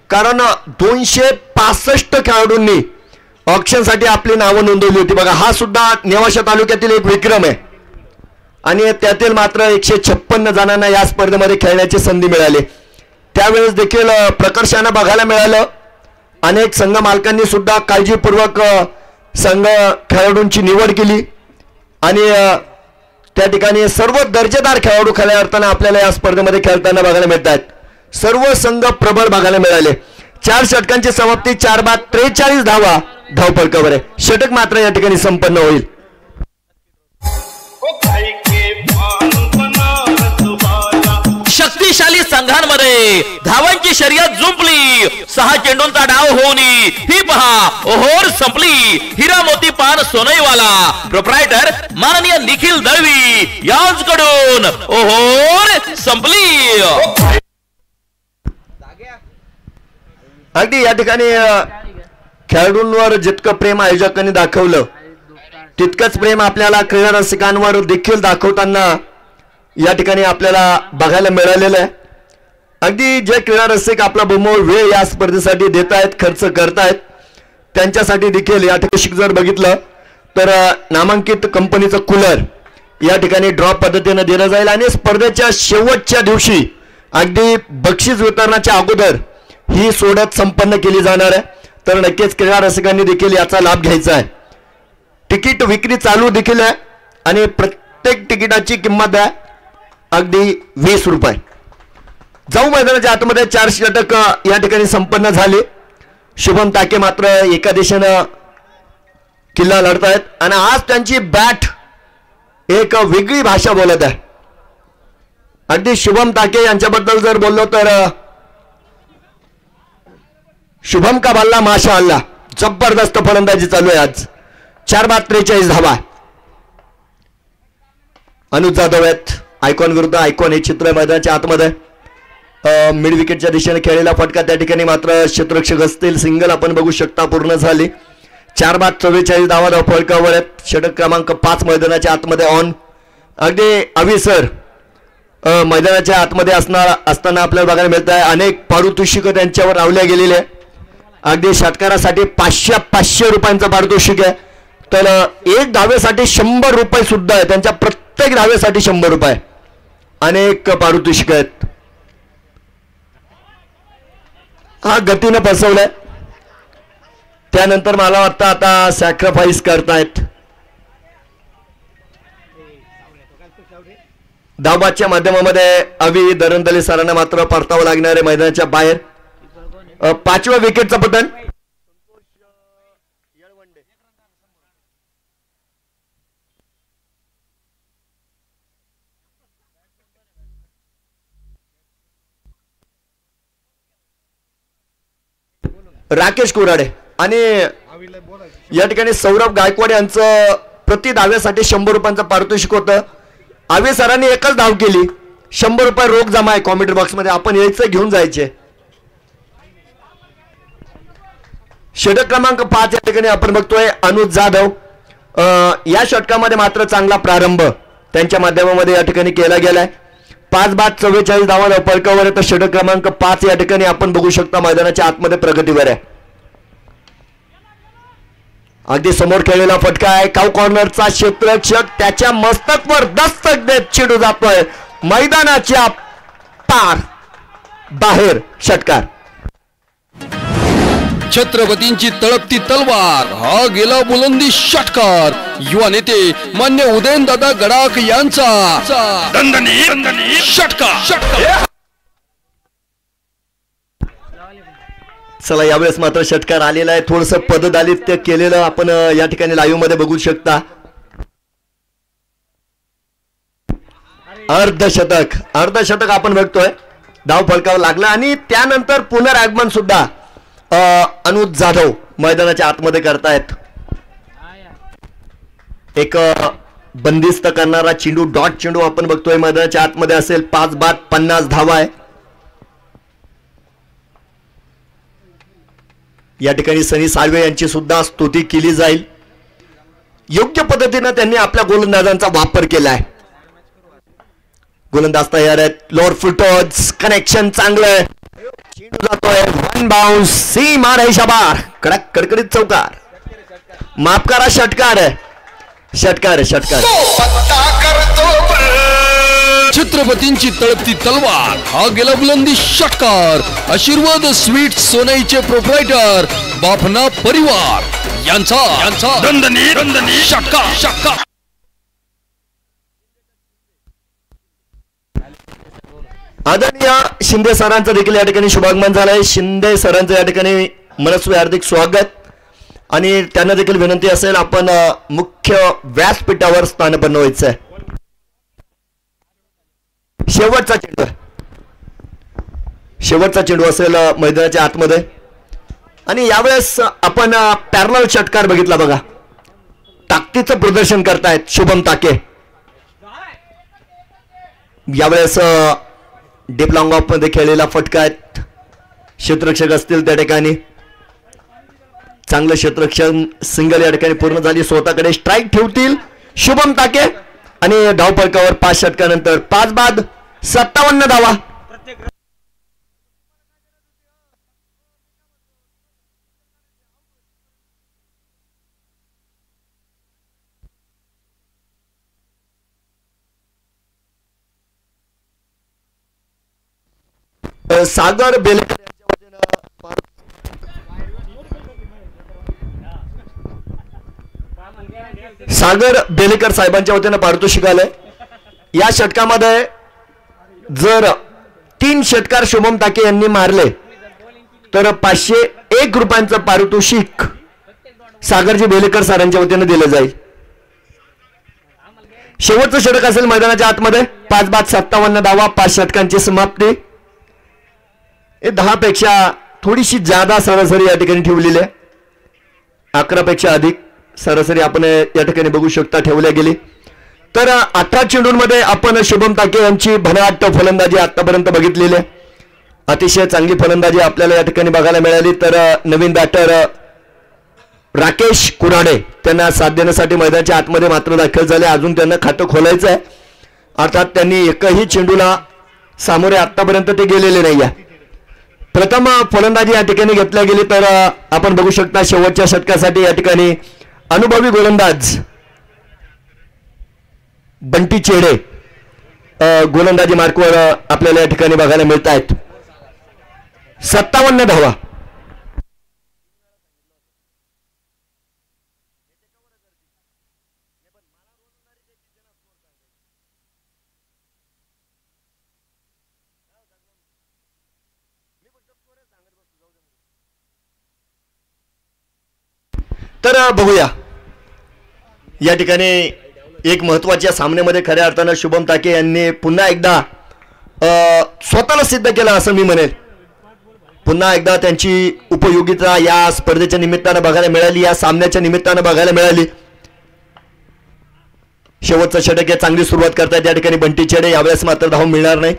कारण 265 खेळाडूंनी ऑप्शनसाठी आपली नावं नोंदवली होती बघा. हा सुद्धा नेवाशा तालुक्यातील एक विक्रम आहे आणि त्यातील मात्र 156 जणांना या स्पर्धेमध्ये खेळण्याची संधी मिळाली. त्यावेळेस देखील प्रकर्षानं बघायला मिळालं. अनेक संघ मालकांनी सुद्धा काळजीपूर्वक संघ खेळाडूंची निवड केली आणि त्या ठिकाणी सर्व दर्जेदार खेळाडू खऱ्या अर्थाने आपल्याला या स्पर्धेमध्ये खेळताना बघायला मिळत आहेत. सर्व संघ प्रबळ बघायला मिळाले. 4 षटकांची समाप्ती 4 बाद 43 धावफलकावर आहे. षटक मात्र या ठिकाणी संपन्न होईल. शक्तिशाली संघांमध्ये धावांची शर्यत जुंपली. 6 चेंडूंचा डाव होऊन ही पहा ओहोर संपली. हिरा मोती पान सोनईवाला प्रोप्रायटर माननीय निखिल दळवी यांच्याकडून ओहोर संपली. अगदी या ठिकाणी खेळाडूंवर जितकं प्रेम आयोजकांनी दाखवलं तितकंच प्रेम आपल्याला क्रीडा रसिकांवर देखील दाखवताना या ठिकाणी आपल्याला बघायला मिळालेलं आहे. अगदी जे क्रीडा रसिक आपला बहुमोल वेळ या स्पर्धेसाठी देत आहेत, खर्च करतायत, त्यांच्यासाठी देखील या ठिकाणी जर बघितलं तर नामांकित कंपनीचं कूलर या ठिकाणी ड्रॉप पद्धतीने दिलं जाईल आणि स्पर्धेच्या शेवटच्या दिवशी अगदी बक्षीस वितरणाच्या अगोदर ही सोडत संपन्न केली जाणार आहे. तर नक्कीच क्रीडा रसिकांनी देखील याचा लाभ घ्यायचा आहे. तिकीट विक्री चालू देखील आहे आणि प्रत्येक तिकिटाची किंमत आहे अगदी 20 रुपये. जाऊ मैदानाच्या आतमध्ये 4 षटक या ठिकाणी संपन्न झाले. शुभम ताके मात्र एका दिशेनं किल्ला लढतायत आणि आज त्यांची बॅट एक वेगळी भाषा बोलत आहे. अगदी शुभम ताके यांच्याबद्दल जर बोललो तर शुभम का बल्ला माशा अल्लाह, जबरदस्त फलंदाजी चालू आहे आज. 4 बाद 43 धावा. अनुज जाधव आहेत आयकॉन विरुद्ध आयकॉन. हे चित्र मैदानाच्या आतमध्ये मिड विकेटच्या दिशेने खेळलेला फटका त्या ठिकाणी मात्र क्षेत्ररक्षक असतील. सिंगल आपण बघू शकता पूर्ण झाली. 4 बाद 44 धावा धावफलकावर आहेत. षटक क्रमांक 5 मैदानाच्या आतमध्ये ऑन. अगदी अविसर मैदानाच्या आतमध्ये असताना आपल्याला बघायला मिळत आहे. अनेक पारितोषिक त्यांच्यावर लावल्या गेलेले आहे. अगदी षटकारासाठी 500 रुपयांचं पारितोषिक आहे. तर एक धावेसाठी 100 रुपये सुद्धा आहे. त्यांच्या प्रत्येक धावेसाठी 100 रुपये. अनेक पारितोषिक आहेत. हा गतीनं फसवलाय. त्यानंतर मला वाटतं आता सॅक्रिफाईस करतायत. धावबादच्या माध्यमामध्ये अवी दरंदले सरांना मात्र परतावं लागणार आहे मैदानाच्या बाहेर. 5व्या विकेटचं पतन. राकेश कोराडे आणि या ठिकाणी सौरभ गायकवाड यांचं प्रति धाव्यासाठी 100 रुपयांचं पारितोषिक होतं. आवे सरांनी एकच धाव केली, 100 रुपये रोख जमा आहे कॉमेंट बॉक्स मध्ये, आपण यायचं घेऊन जायचे. षटक क्रमांक 5 या ठिकाणी आपण बघतोय अनुज जाधव. या षटकामध्ये मात्र चांगला प्रारंभ त्यांच्या माध्यमामध्ये या ठिकाणी केला गेलाय. 5 बाद 44 धावा फलकावर आहे. तर षटक क्रमांक 5 या ठिकाणी आपण बघू शकता मैदानाच्या आतमध्ये प्रगतीवर आहे. अगदी समोर खेळलेला फटका आहे, काव कॉर्नरचा क्षेत्ररक्षक त्याच्या मस्तकवर दस्तक देत चेंडू जातोय मैदानाच्या पार बाहेर. षटकार. छत्रपतींची तळपती तलवार हा गेला बुलंदी षटकार. युवा नेते मान्य उदयनदादा गडाख यांचा दणदणी षटकार. चला यावेळेस मात्र षटकार आलेला आहे. थोडस पददालित्य केलेलं आपण या ठिकाणी लाईव्ह मध्ये बघू शकता. अर्धशतक आपण बघतोय. धाव फलकावर लागला आणि त्यानंतर पुनरागमन सुद्धा अनुज जाधव मैदानाच्या आतमध्ये करतायत. एक बंदिस्त करणारा चेंडू, डॉट चेंडू आपण बघतोय मैदानाच्या आतमध्ये असेल. 5 बाद 50 धावा आहे. या ठिकाणी सनी साळवे यांची सुद्धा स्तुती केली जाईल. योग्य पद्धतीने त्यांनी आपल्या गोलंदाजांचा वापर केलाय. गोलंदाज तयार आहेत. लोअर फुटॉज कनेक्शन चांगलं आहे. चेंडू जातोय वन बाउन्स, सीमा रेषा बार, कडक कडकडीत चौकार. माफ करा, षटकार आहे. षटकार. छत्रपतींची तळपती तलवार हा गेला बुलंदी षटकार. आशीर्वाद स्वीट सोनाईचे प्रोप्रायटर बाफना परिवार यांचा दणदणी षटकार. आदरणीय शिंदे सरांचं देखील या ठिकाणी शुभागमन झालंय. शिंदे सरांचं या ठिकाणी मनस्वी हार्दिक स्वागत. आणि त्यांना देखील विनंती असेल आपण मुख्य व्यासपीठावर स्थानपन्न व्हायचं आहे. शेवटचा चेंडू असेल मैदानाच्या आतमध्ये. आणि यावेळेस आपण पॅरलल षटकार बघितला बघा. ताकदीचं प्रदर्शन करतायत शुभम ताके. यावेळेस डीप लॉंग ऑफ मध्ये खेळलेला फटका आहेत. क्षेत्ररक्षक असतील त्या ठिकाणी. चांगलं क्षेत्ररक्षण, सिंगल या ठिकाणी पूर्ण झाली. स्वतःकडे स्ट्राईक ठेवतील शुभम ताके. आणि धाव फलकावर 5 षटकानंतर 5 बाद 57 धावा. सागर बेलेकर साहेबांच्या वतीनं पारितोषिक आलंय. या षटकामध्ये जर 3 षटकार शुभम ताके यांनी मारले तर 501 रुपयांचं पारितोषिक सागरजी बेलेकर सरांच्या वतीनं दिलं जाईल. शेवटचं षटक असेल मैदानाच्या आतमध्ये. 5 बाद 57 धावा, 5 षटकांची समाप्ती. 10 पेक्षा थोडीशी जादा सरासरी या ठिकाणी ठेवलेली आहे. 11 पेक्षा अधिक सरासरी आपण या ठिकाणी बघू शकता ठेवल्या गेली. तर 18 चेंडूंमध्ये आपण शुभम ताके यांची भनाट फलंदाजी आतापर्यंत बघितलेली आहे. अतिशय चांगली फलंदाजी आपल्याला या ठिकाणी बघायला मिळाली. तर नवीन बॅटर राकेश कुराडे त्यांना साथ देण्यासाठी मैदानाच्या आतमध्ये मात्र दाखल झाले. अजून त्यांना खातं खोलायचं आहे. अर्थात त्यांनी एकही चेंडूला सामोरे आतापर्यंत ते गेलेले नाही आहे. प्रथम फलंदाजी या ठिकाणी घेतल्या गेली. तर आपण बघू शकता शेवटच्या षटकासाठी या ठिकाणी अनुभवी गोलंदाज बंटी चेडे गोलंदाजी मार्कवर आपल्याला या ठिकाणी बघायला मिळत आहेत. 57 धावा. तर बघूया या ठिकाणी एक महत्वाच्या सामन्यामध्ये खऱ्या अर्थानं शुभम ताके यांनी पुन्हा एकदा स्वतःला सिद्ध केलं असं मी म्हणेल. पुन्हा एकदा त्यांची उपयोगिता या स्पर्धेच्या निमित्तानं बघायला मिळाली, या सामन्याच्या निमित्तानं बघायला मिळाली. शेवटचं षटक आहे, चांगली सुरुवात करतायत या ठिकाणी बंटी चेडे. यावेळेस मात्र धाव मिळणार नाही.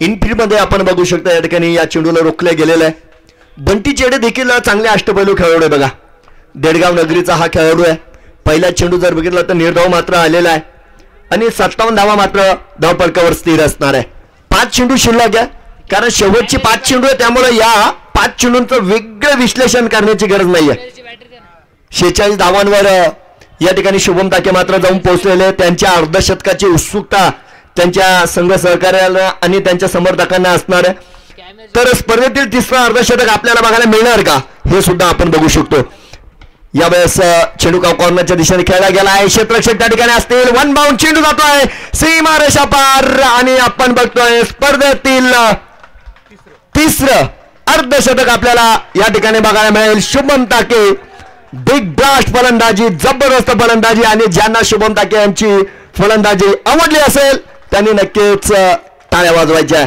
इनफिल्ड मध्ये आपण बघू शकता या ठिकाणी या चेंडूला रोखलं गेलेलं आहे. बंटी चेडे देखील चांगले अष्टपैलू खेळाडू आहे बघा. देडगाव नगरीचा हा खेळाडू आहे. पहिला चेंडू जर बघितला तर निर्धाव मात्र आलेला आहे आणि 57 धावा मात्र धावपळकावर स्थिर असणार आहे. 5 चेंडू शिल्लक आहे, कारण शेवटची 5 चेंडू आहे, त्यामुळे या 5 चेंडूंचं वेगळं विश्लेषण करण्याची गरज नाहीये. 46 धावांवर या ठिकाणी शुभम ताके मात्र जाऊन पोहोचलेले. त्यांच्या अर्धशतकाची उत्सुकता त्यांच्या संघ सहकार्याला आणि त्यांच्या समर्थकांना असणार आहे. तर स्पर्धेतील तिसरं अर्धशतक आपल्याला बघायला मिळणार का, हे सुद्धा आपण बघू शकतो. यावेळेस चेंडू कॉर्नरच्या दिशेने खेळला गेला आहे. क्षेत्ररक्षक त्या ठिकाणी असतील. वन बाउंड चेंडू जातोय सीमा रेषा पार आणि आपण बघतोय स्पर्धेतील तिसरं अर्धशतक आपल्याला या ठिकाणी बघायला मिळेल. शुभम ताके बिग ब्लास्ट फलंदाजी, जबरदस्त फलंदाजी, आणि ज्यांना शुभम ताके यांची फलंदाजी आवडली असेल त्यांनी नक्कीच टाळ्या वाजवायच्या.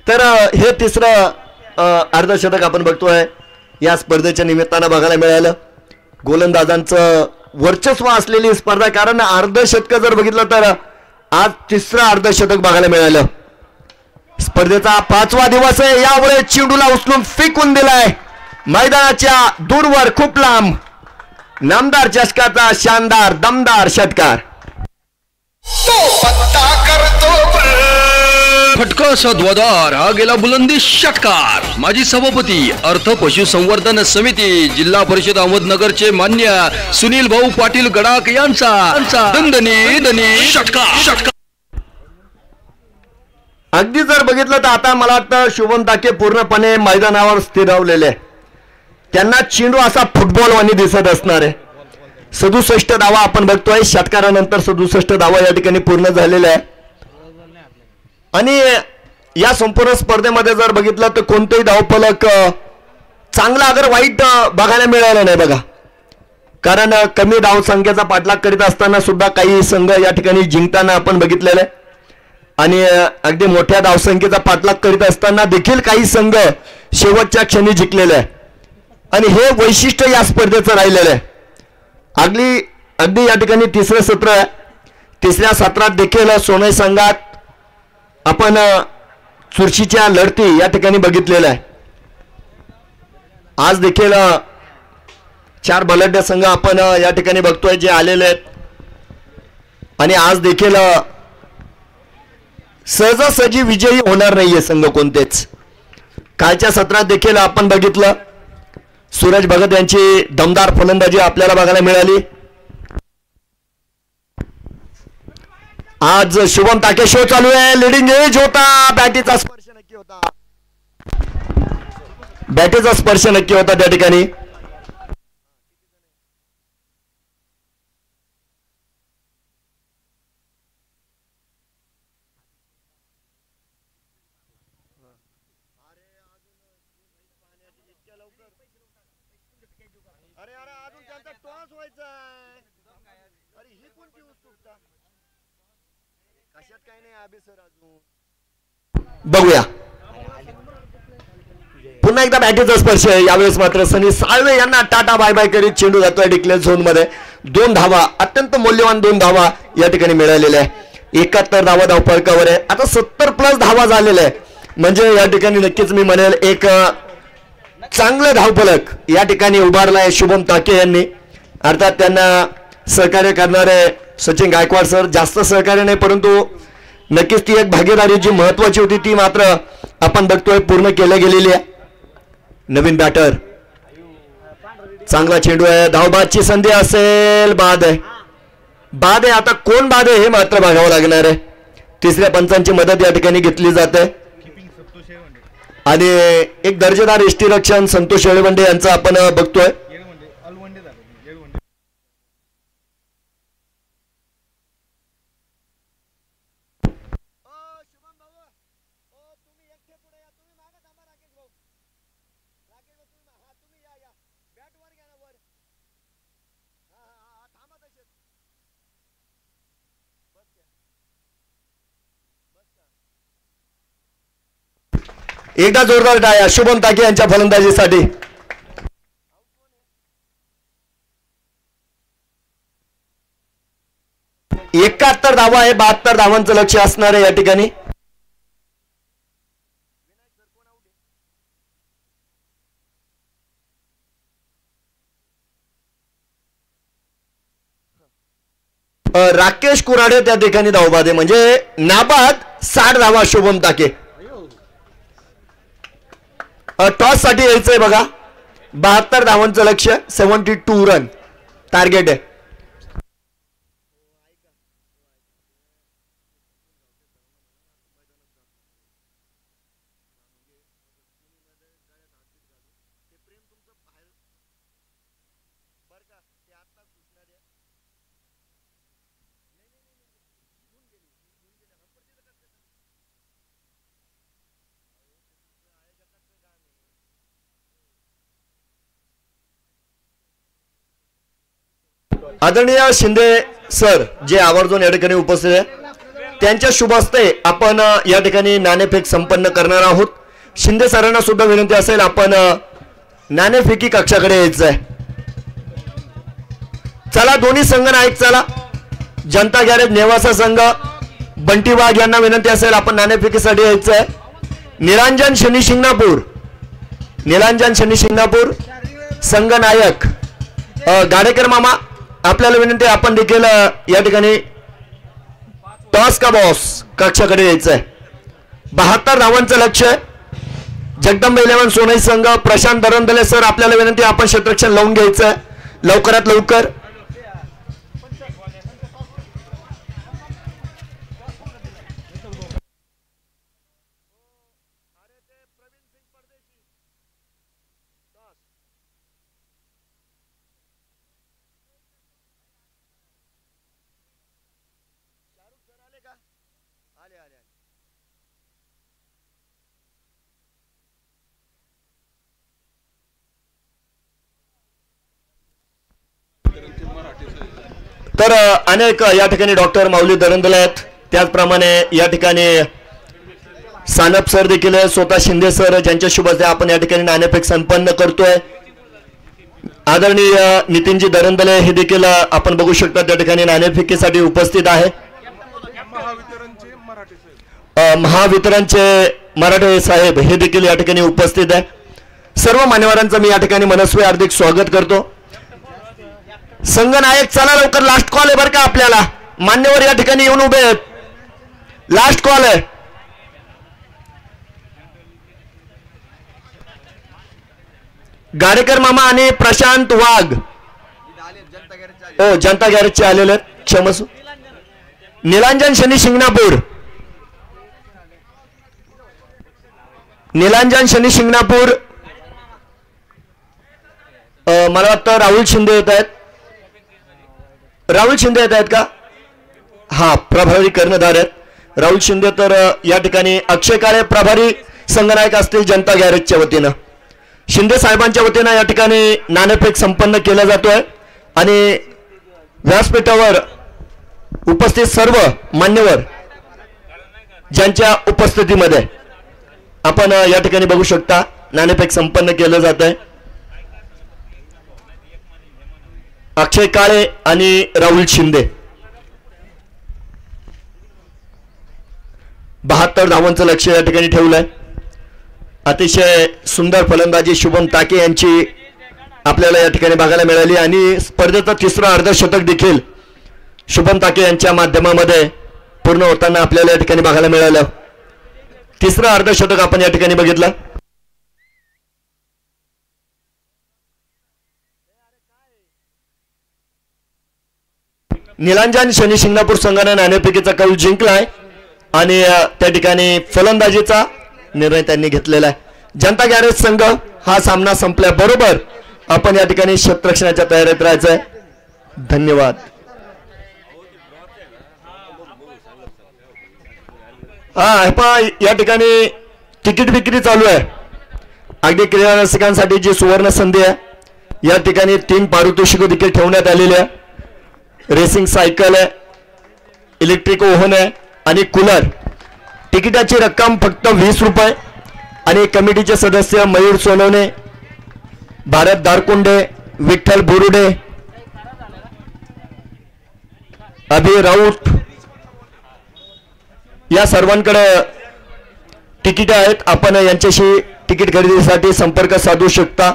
तर हे तिसरं अर्धशतक आपण बघतोय या स्पर्धेच्या निमित्तानं बघायला मिळालं. गोलंदाजांचं वर्चस्व असलेली स्पर्धा, कारण अर्धशतक जर बघितलं तर आज तिसरं अर्धशतक बघायला मिळालं. स्पर्धेचा 5वा दिवस आहे. यावेळेस चेंडूला उचलून फेकून दिलाय मैदानाच्या दूरवर खूप लांब. नामदार चषकाचा शानदार दमदार षटकार. फटका असा ध्वजार, हा गेला बुलंदी षटकार. माजी सभापती अर्थ पशुसंवर्धन समिती जिल्हा परिषद अहमदनगरचे मान्य सुनील भाऊ पाटील गडाख यांचा दणदणी षटकार. अगदी जर बघितलं तर आता मला वाटतं शुभम ताके पूर्णपणे मैदानावर स्थिरावलेले. त्यांना चेंडू असा फुटबॉल वाणी दिसत असणार आहे. 67 धावा आपण बघतोय. षटकारानंतर 67 धावा या ठिकाणी पूर्ण झालेल्या आहे. आणि या संपूर्ण स्पर्धेमध्ये जर बघितलं तर कोणतेही धावफलक चांगला अगर वाईट बघायला मिळालं नाही बघा. कारण कमी धावसंख्येचा पाठलाग करीत असताना सुद्धा काही संघ या ठिकाणी जिंकताना आपण बघितलेलं आहे, आणि अगदी मोठ्या धावसंख्येचा पाठलाग करीत असताना देखील काही संघ शेवटच्या क्षणी जिंकलेले आहे. आणि हे वैशिष्ट्य या स्पर्धेचं राहिलेलं आहे. अगदी या ठिकाणी तिसरं सत्र आहे. तिसऱ्या सत्रात देखील सोनई संघात आपण चुरशीच्या लढती या ठिकाणी बघितलेल्या आहे. आज देखील 4 बलाढ्य संघ आपण या ठिकाणी बघतोय जे आलेले आहेत, आणि आज देखील सहजासहजी विजयी होणार नाहीये संघ कोणतेच. कालच्या सत्रात देखील आपण बघितलं सूरज भगत यांची दमदार फलंदाजी आपल्याला बघायला मिळाली. आज शुभम ताके शो चालू आहे. लिडिंग एज होता. बॅटीचा स्पर्श नक्की होता. बॅटीचा स्पर्श नक्की होता त्या ठिकाणी. बघूया पुन्हा एकदा बॅटीचा स्पर्श आहे. यावेळेस मात्र सनी साळवे यांना टाटा बाय बाय करीत चेंडू जातोय डिक्लेअर झोन मध्ये. 2 धावा, अत्यंत मौल्यवान 2 धावा या ठिकाणी मिळालेल्या आहे. 71 धावा धावफलकावर आहे. आता 70+ धावा झालेल्या आहे, म्हणजे या ठिकाणी नक्कीच मी म्हणेल एक चांगलं धावफलक या ठिकाणी उभारलाय शुभम ताके यांनी. अर्थात त्यांना सहकार्य करणारे सचिन गायकवाड सर, जास्त सहकार्य नाही परंतु नक्कीच ती एक भागीदारी जी महत्वाची होती ती मात्र आपण बघतोय पूर्ण केल्या गेलेली आहे. नवीन बॅटर, चांगला चेंडू आहे. धावबादची संधी असेल, बाद आहे. आता कोण बाद आहे हे मात्र बघावं लागणार आहे. तिसऱ्या पंचांची मदत या ठिकाणी घेतली जाते, आणि एक दर्जेदार यष्टीरक्षण संतोष येळवंडे यांचा आपण बघतोय. एकदा जोरदार टाळ्या शुभम ताके यांच्या फलंदाजीसाठी. एकाहत्तर धावा आहे, 72 धावांचं लक्ष असणार आहे या ठिकाणी. राकेश कुराडे त्या ठिकाणी धावबाद आहे, म्हणजे नाबाद 60 धावा शुभम ताके. टॉस साठी यायचंय बघा. 72 धावांचं लक्ष, 72 रन टार्गेट आहे. आदरणीय शिंदे सर जे आवर्जून या ठिकाणी उपस्थित आहे, त्यांच्या शुभ हस्ते आपण या ठिकाणी नाणेफेक संपन्न करणार आहोत. शिंदे सरांना सुद्धा विनंती असेल आपण नाणेफेकी कक्षाकडे यायचं आहे. चला दोन्ही संघ नायक, चला जनता गॅरेज नेवासा संघ बंटी वाघ यांना विनंती असेल आपण नाणेफेकीसाठी यायचं आहे. निरंजन शनी शिंगणापूर, निरंजन शनी शिंगणापूर संघ नायक. गाडेकर मामा आपल्याला विनंती आपण देखील या ठिकाणी टॉस का बॉस कक्षाकडे यायचं आहे. 72 धावांचं लक्ष आहे. जगदंबा 11 सोनई संघ प्रशांत दरंदले सर आपल्याला विनंती आपण क्षेत्ररक्षण लावून घ्यायचं आहे लवकरात लवकर. तर अनेक या ठिकाणी डॉक्टर माऊली दरंदले आहेत, त्याचप्रमाणे या ठिकाणी सानप सर देखील आहे, स्वतः शिंदे सर ज्यांच्या शुभ हस्ते आपण या ठिकाणी नाणेफेक संपन्न करतोय. आदरणीय नितीनजी दरंदले हे देखील आपण बघू शकता त्या ठिकाणी नाणेफेकीसाठी उपस्थित आहे. महावितरणचे मराठे साहेब हे देखील या ठिकाणी उपस्थित आहे. सर्व मान्यवरांचं मी या ठिकाणी मनस्वी हार्दिक स्वागत करतो. संघ नायक चला लवकर, लास्ट कॉल आहे बरं का आपल्याला. मान्यवर या ठिकाणी येऊन उभे आहेत, लास्ट कॉल आहे. गाडेकर मामा आणि प्रशांत वाघ हो जनता गॅरेजचे आलेले आहेत, क्षमस्व. निलांजन शनी शिंगणापूर, निलांजन शनी शिंगणापूर. मला वाटतं राहुल शिंदे येत आहेत. राहुल शिंदे येत आहेत का? हा प्रभारी कर्णधार आहेत राहुल शिंदे. तर या ठिकाणी अक्षय काळे प्रभारी संघनायक असतील जनता गॅरेजच्या वतीनं. शिंदे साहेबांच्या वतीनं या ठिकाणी नाणेफेक संपन्न केला जातोय आणि व्यासपीठावर उपस्थित सर्व मान्यवर ज्यांच्या उपस्थितीमध्ये आपण या ठिकाणी बघू शकता नाणेफेक संपन्न केलं जात आहे. अक्षय काळे आणि राहुल शिंदे. 72 धावांचं लक्ष या ठिकाणी ठेवलंय. अतिशय सुंदर फलंदाजी शुभम ताके यांची आपल्याला या ठिकाणी बघायला मिळाली आणि स्पर्धेचं तिसरं अर्धशतक देखील शुभम ताके यांच्या माध्यमामध्ये पूर्ण होताना आपल्याला या ठिकाणी बघायला मिळालं. तिसरं अर्धशतक आपण या ठिकाणी बघितलं. निलांजन शनी शिंगणापूर संघाने नाणेफेकीचा कौल जिंकलाय आणि त्या ठिकाणी फलंदाजीचा निर्णय त्यांनी घेतलेला आहे. जनता गॅरेज संघ हा सामना संपल्याबरोबर आपण या ठिकाणी क्षेत्ररक्षणाच्या तयारीत राहायचंय. धन्यवाद. हा या ठिकाणी तिकीट विक्री चालू आहे. अगदी क्रीडा रसिकांसाठी जी सुवर्ण संधी आहे. या ठिकाणी 3 पारितोषिक देखील ठेवण्यात आलेली आहे. रेसिंग सायकल आहे, इलेक्ट्रिक ओव्हन आहे आणि कूलर. तिकिटाची रक्कम फक्त 20 रुपये. आणि कमिटीचे सदस्य मयूर सोनवणे, भारत दारकुंडे, विठ्ठल बोरुडे, अभि राऊत या सर्वांकडे तिकीट आहेत. आपण यांच्याशी तिकीट खरेदीसाठी संपर्क साधू शकता.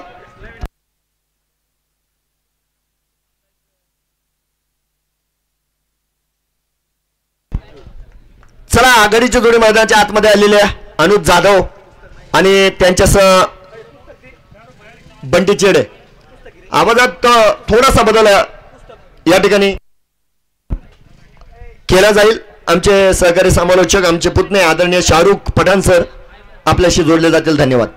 चला, आघाडीच्या जोडी मैदानाच्या आतमध्ये आलेले अनुज जाधव आणि त्यांच्यासह बंटी चेडे. आवाजात थोडासा बदल या ठिकाणी केला जाईल. आमचे सहकारी समालोचक, आमचे पुतणे आदरणीय शाहरुख पठाण सर आपल्याशी जोडले जातील. धन्यवाद.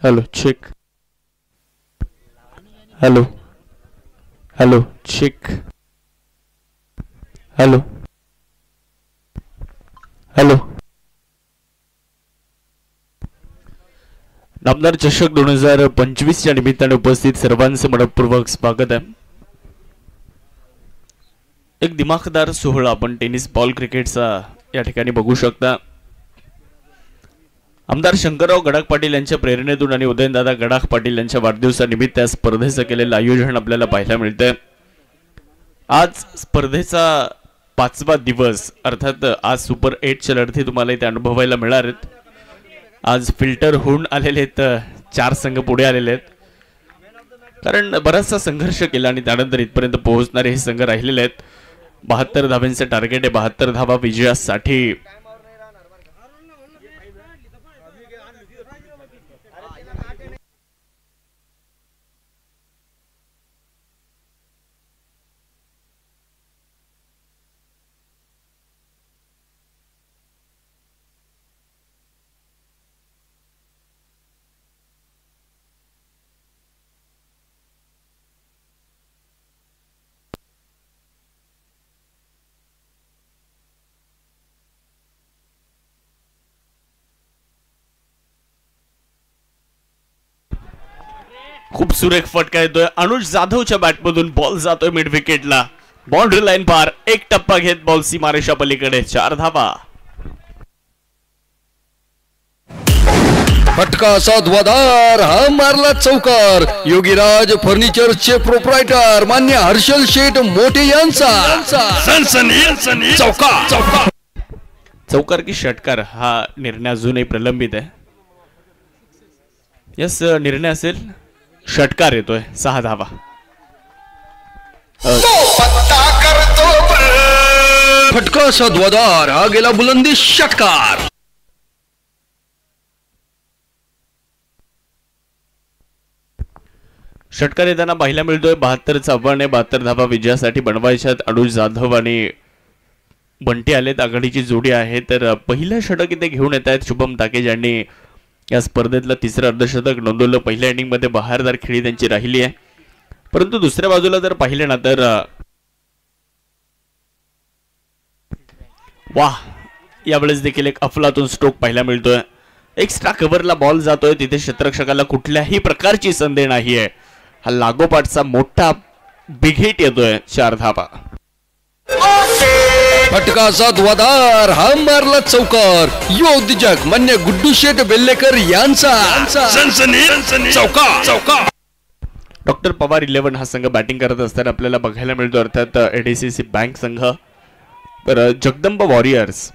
Hello check. Hello hello check. Hello hello. नामदार चषक 2025 च्या निमित्ताने उपस्थित सर्वांचे मनपूर्वक स्वागत आहे. एक दिमाखदार सोहळा आपण टेनिस बॉल क्रिकेटचा या ठिकाणी बघू शकता. आमदार शंकरराव गडाख पाटील यांच्या प्रेरणेतून आणि उदयनदादा गडाख पाटील यांच्या वाढदिवसानिमित्त या स्पर्धेचं केलेलं आयोजन आपल्याला पाहायला मिळतंय. आज स्पर्धेचा 5वा दिवस, अर्थात आज सुपर 8च्या लढती तुम्हाला इथे अनुभवायला मिळणार आहेत. आज फिल्टर होऊन आलेले आहेत 4 संघ पुढे आलेले आहेत, कारण बराचसा संघर्ष केला आणि त्यानंतर इथपर्यंत पोहोचणारे हे संघ राहिलेले आहेत. 72 धावांचे टार्गेट आहे. 72 धावा विजयासाठी खूप सुरेख फटका येतोय. अनुज जाधवच्या बॅटमधून बॉल जातोय मिड विकेटला. बाउंड्री लाईन पार. एक टप्पा घेत बॉल सीमारेषा पलीकडे. 4 धावा. फटका साधवादार, हा मारला चौकार. योगीराज फर्निचरचे प्रोप्रायटर मान्य हर्षल शेठ मोठे यांचा चौकार की षटकार हा निर्णय अजूनही प्रलंबित आहे. यस, निर्णय असेल. षटकार येतोय. 6 धावा. फटका साधवादार, हा गेला बुलंदी षटकार. षटकार येताना पाहायला मिळतोय. 72चं आव्हान आहे. 72 धावा विजयासाठी बनवायच्यात. अनुज जाधव आणि बंटी आलेत. आघाडीची जोडी आहे. तर पहिलं षटक इथे घेऊन येत आहेत शुभम ताकेज यांनी. या स्पर्धेतलं 3रं अर्धशतक नोंदवलं. पहिल्या इनिंग मध्ये बहारदार खेळी त्यांची राहिली आहे. परंतु दुसऱ्या बाजूला जर पाहिले ना तर वाह, यावेळेस देखील एक अफलातून स्ट्रोक पाहायला मिळतोय. एक्स्ट्रा कव्हरला बॉल जातोय. तिथे क्षेत्ररक्षकाला कुठल्याही प्रकारची संधी नाहीये. हा लागोपाठचा मोठा बिग हिट येतोय. 4 धावा. फटका साधवादार, हा मारला चौकार. योगदिजक मान्य गुड्डू शेठ बेल्लेकर यांचा चौकार. डॉक्टर पवार 11 हा संघ बॅटिंग करत असताना आपल्याला बघायला मिळतो. अर्थात एडीसीसी बँक संघ. तर जगदंब वॉरियर्स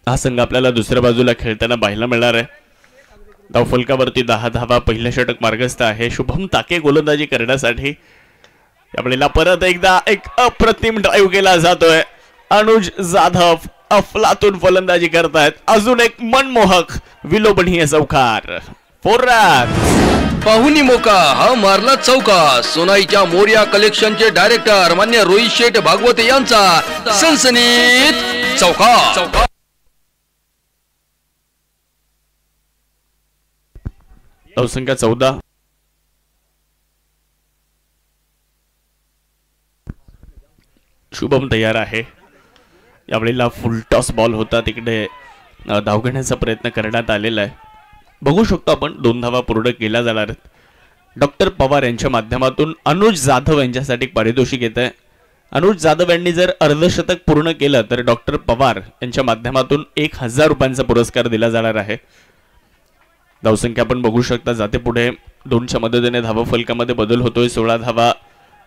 हा संघ आपल्याला दुसऱ्या बाजूला खेळताना पाहायला मिळणार आहे. धावफलकावरती 10 धावा. पहिलं षटक मार्गस्थ आहे. शुभम ताके गोलंदाजी करण्यासाठी. यावेळेला परत एकदा एक अप्रतिम ड्राईव्ह केला जातोय. अनुज जाधव अफलातून फलंदाजी करतायत. अजून एक मनमोहक विलोभनीय चौकार. 4 रन्स. पाहुणी मोका, हा मारला चौकार. सोनाईच्या मोर्या कलेक्शनचे डायरेक्टर मान्य रोहित शेठ भागवत यांचा सनसनीत चौकार. धावसंख्या 14. शुभम तयार आहे. यावेळेला फुल टॉस बॉल होता, तिकडे धाव घेण्याचा प्रयत्न करण्यात आलेला आहे. बघू शकतो आपण 2 धावा पूर्ण केल्या जाणार आहेत. डॉक्टर पवार यांच्या माध्यमातून अनुज जाधव यांच्यासाठी पारितोषिक येत आहे. अनुज जाधव यांनी जर अर्धशतक पूर्ण केलं तर डॉक्टर पवार यांच्या माध्यमातून 1000 रुपयांचा पुरस्कार दिला जाणार आहे. धावसंख्या आपण बघू शकता जाते पुढे. 2च्या मदतीने धावा फलकामध्ये बदल होतोय. 16 धावा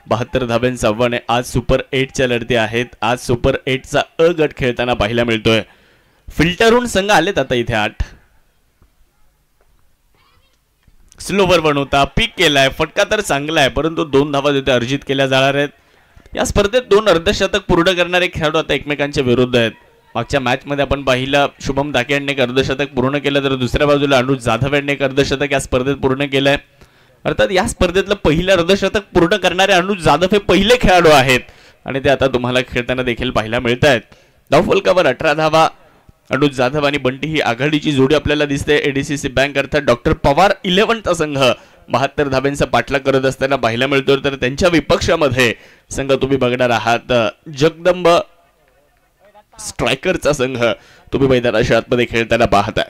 72 धाब्यांचं आव्हान आहे. आज सुपर 8च्या लढती आहेत. आज सुपर 8चा अ गट खेळताना पाहायला मिळतोय. फिल्टरहून संघ आलेत आता इथे 8. स्लोवर बनवता पीक केलाय, फटका तर चांगला आहे, परंतु 2 धावा तिथे अर्जित केल्या जाणार आहेत. या स्पर्धेत 2 अर्धशतक पूर्ण करणारे खेळाडू आता एकमेकांच्या विरुद्ध आहेत. मागच्या मॅच मध्ये आपण पाहिलं शुभम ताके यांनी एक अर्धशतक पूर्ण केलं, तर दुसऱ्या बाजूला अनुज जाधव यांनी एक अर्धशतक या स्पर्धेत पूर्ण केलंय. अर्थात या स्पर्धेतलं पहिलं अर्धशतक पूर्ण करणारे अनुज जाधव हे पहिले खेळाडू आहेत आणि ते आता तुम्हाला खेळताना देखील पाहायला मिळत आहेत. धावफलकावर 18 धावा. अनुज जाधव आणि बंटी ही आघाडीची जोडी आपल्याला दिसते. एडीसीसी बँक अर्थात डॉक्टर पवार 11चा संघ 72 धाब्यांचा पाठलाग करत असताना पाहायला मिळतो. तर त्यांच्या विपक्षामध्ये संघ तुम्ही बघणार आहात जगदंब स्ट्रायकरचा संघ तुम्ही मैदानाच्या आतमध्ये खेळताना पाहताय.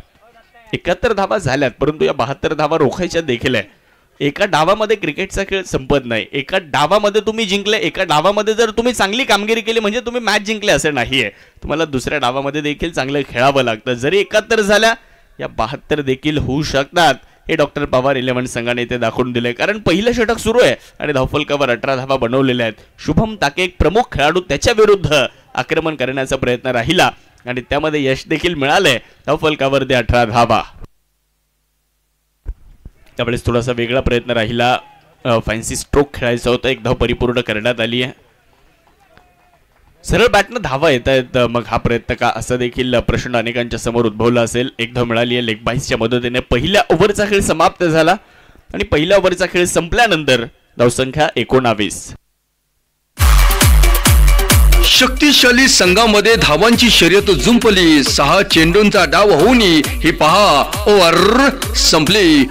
71 धावा झाल्यात, परंतु या 72 धावा रोखायच्या देखील आहे. एका डावामध्ये क्रिकेटचा खेळ संपत नाही. एका डावामध्ये तुम्ही जिंकले, एका डावामध्ये जर तुम्ही चांगली कामगिरी केली म्हणजे तुम्ही मॅच जिंकले असं नाहीये. तुम्हाला दुसऱ्या डावामध्ये देखील चांगलं खेळावं लागतं. जरी 71 झाल्या, या 72 देखील होऊ शकतात. हे डॉक्टर पवार 11 संघाने ते दाखवून दिले, कारण पहिलं षटक सुरू आहे आणि धावफलकावर 18 धावा बनवलेल्या आहेत. शुभम ताके एक प्रमुख खेळाडू, त्याच्या विरुद्ध आक्रमण करण्याचा प्रयत्न राहिला आणि त्यामध्ये यश देखील मिळालंय. धावफलकावर ते 18 धावा. त्यावेळेस थोडासा वेगळा प्रयत्न राहिला, फॅन्सी स्ट्रोक खेळायचा होता. एक धाव परिपूर्ण करण्यात आली आहे. सरळ बॅटनं धावा येत आहेत, मग हा प्रयत्न का, असा देखील प्रश्न अनेकांच्या समोर उद्भवला असेल. एक धाव मिळाली आहे लेग बाईसच्या मदतीने. पहिल्या ओव्हरचा खेळ समाप्त झाला आणि पहिल्या ओव्हरचा खेळ संपल्यानंतर धावसंख्या 19. शक्तिशाली संघामध्ये धावांची शर्यत जुंपली. 6 चेंडूंचा डाव होऊन ही पहा ओव्हर संपली.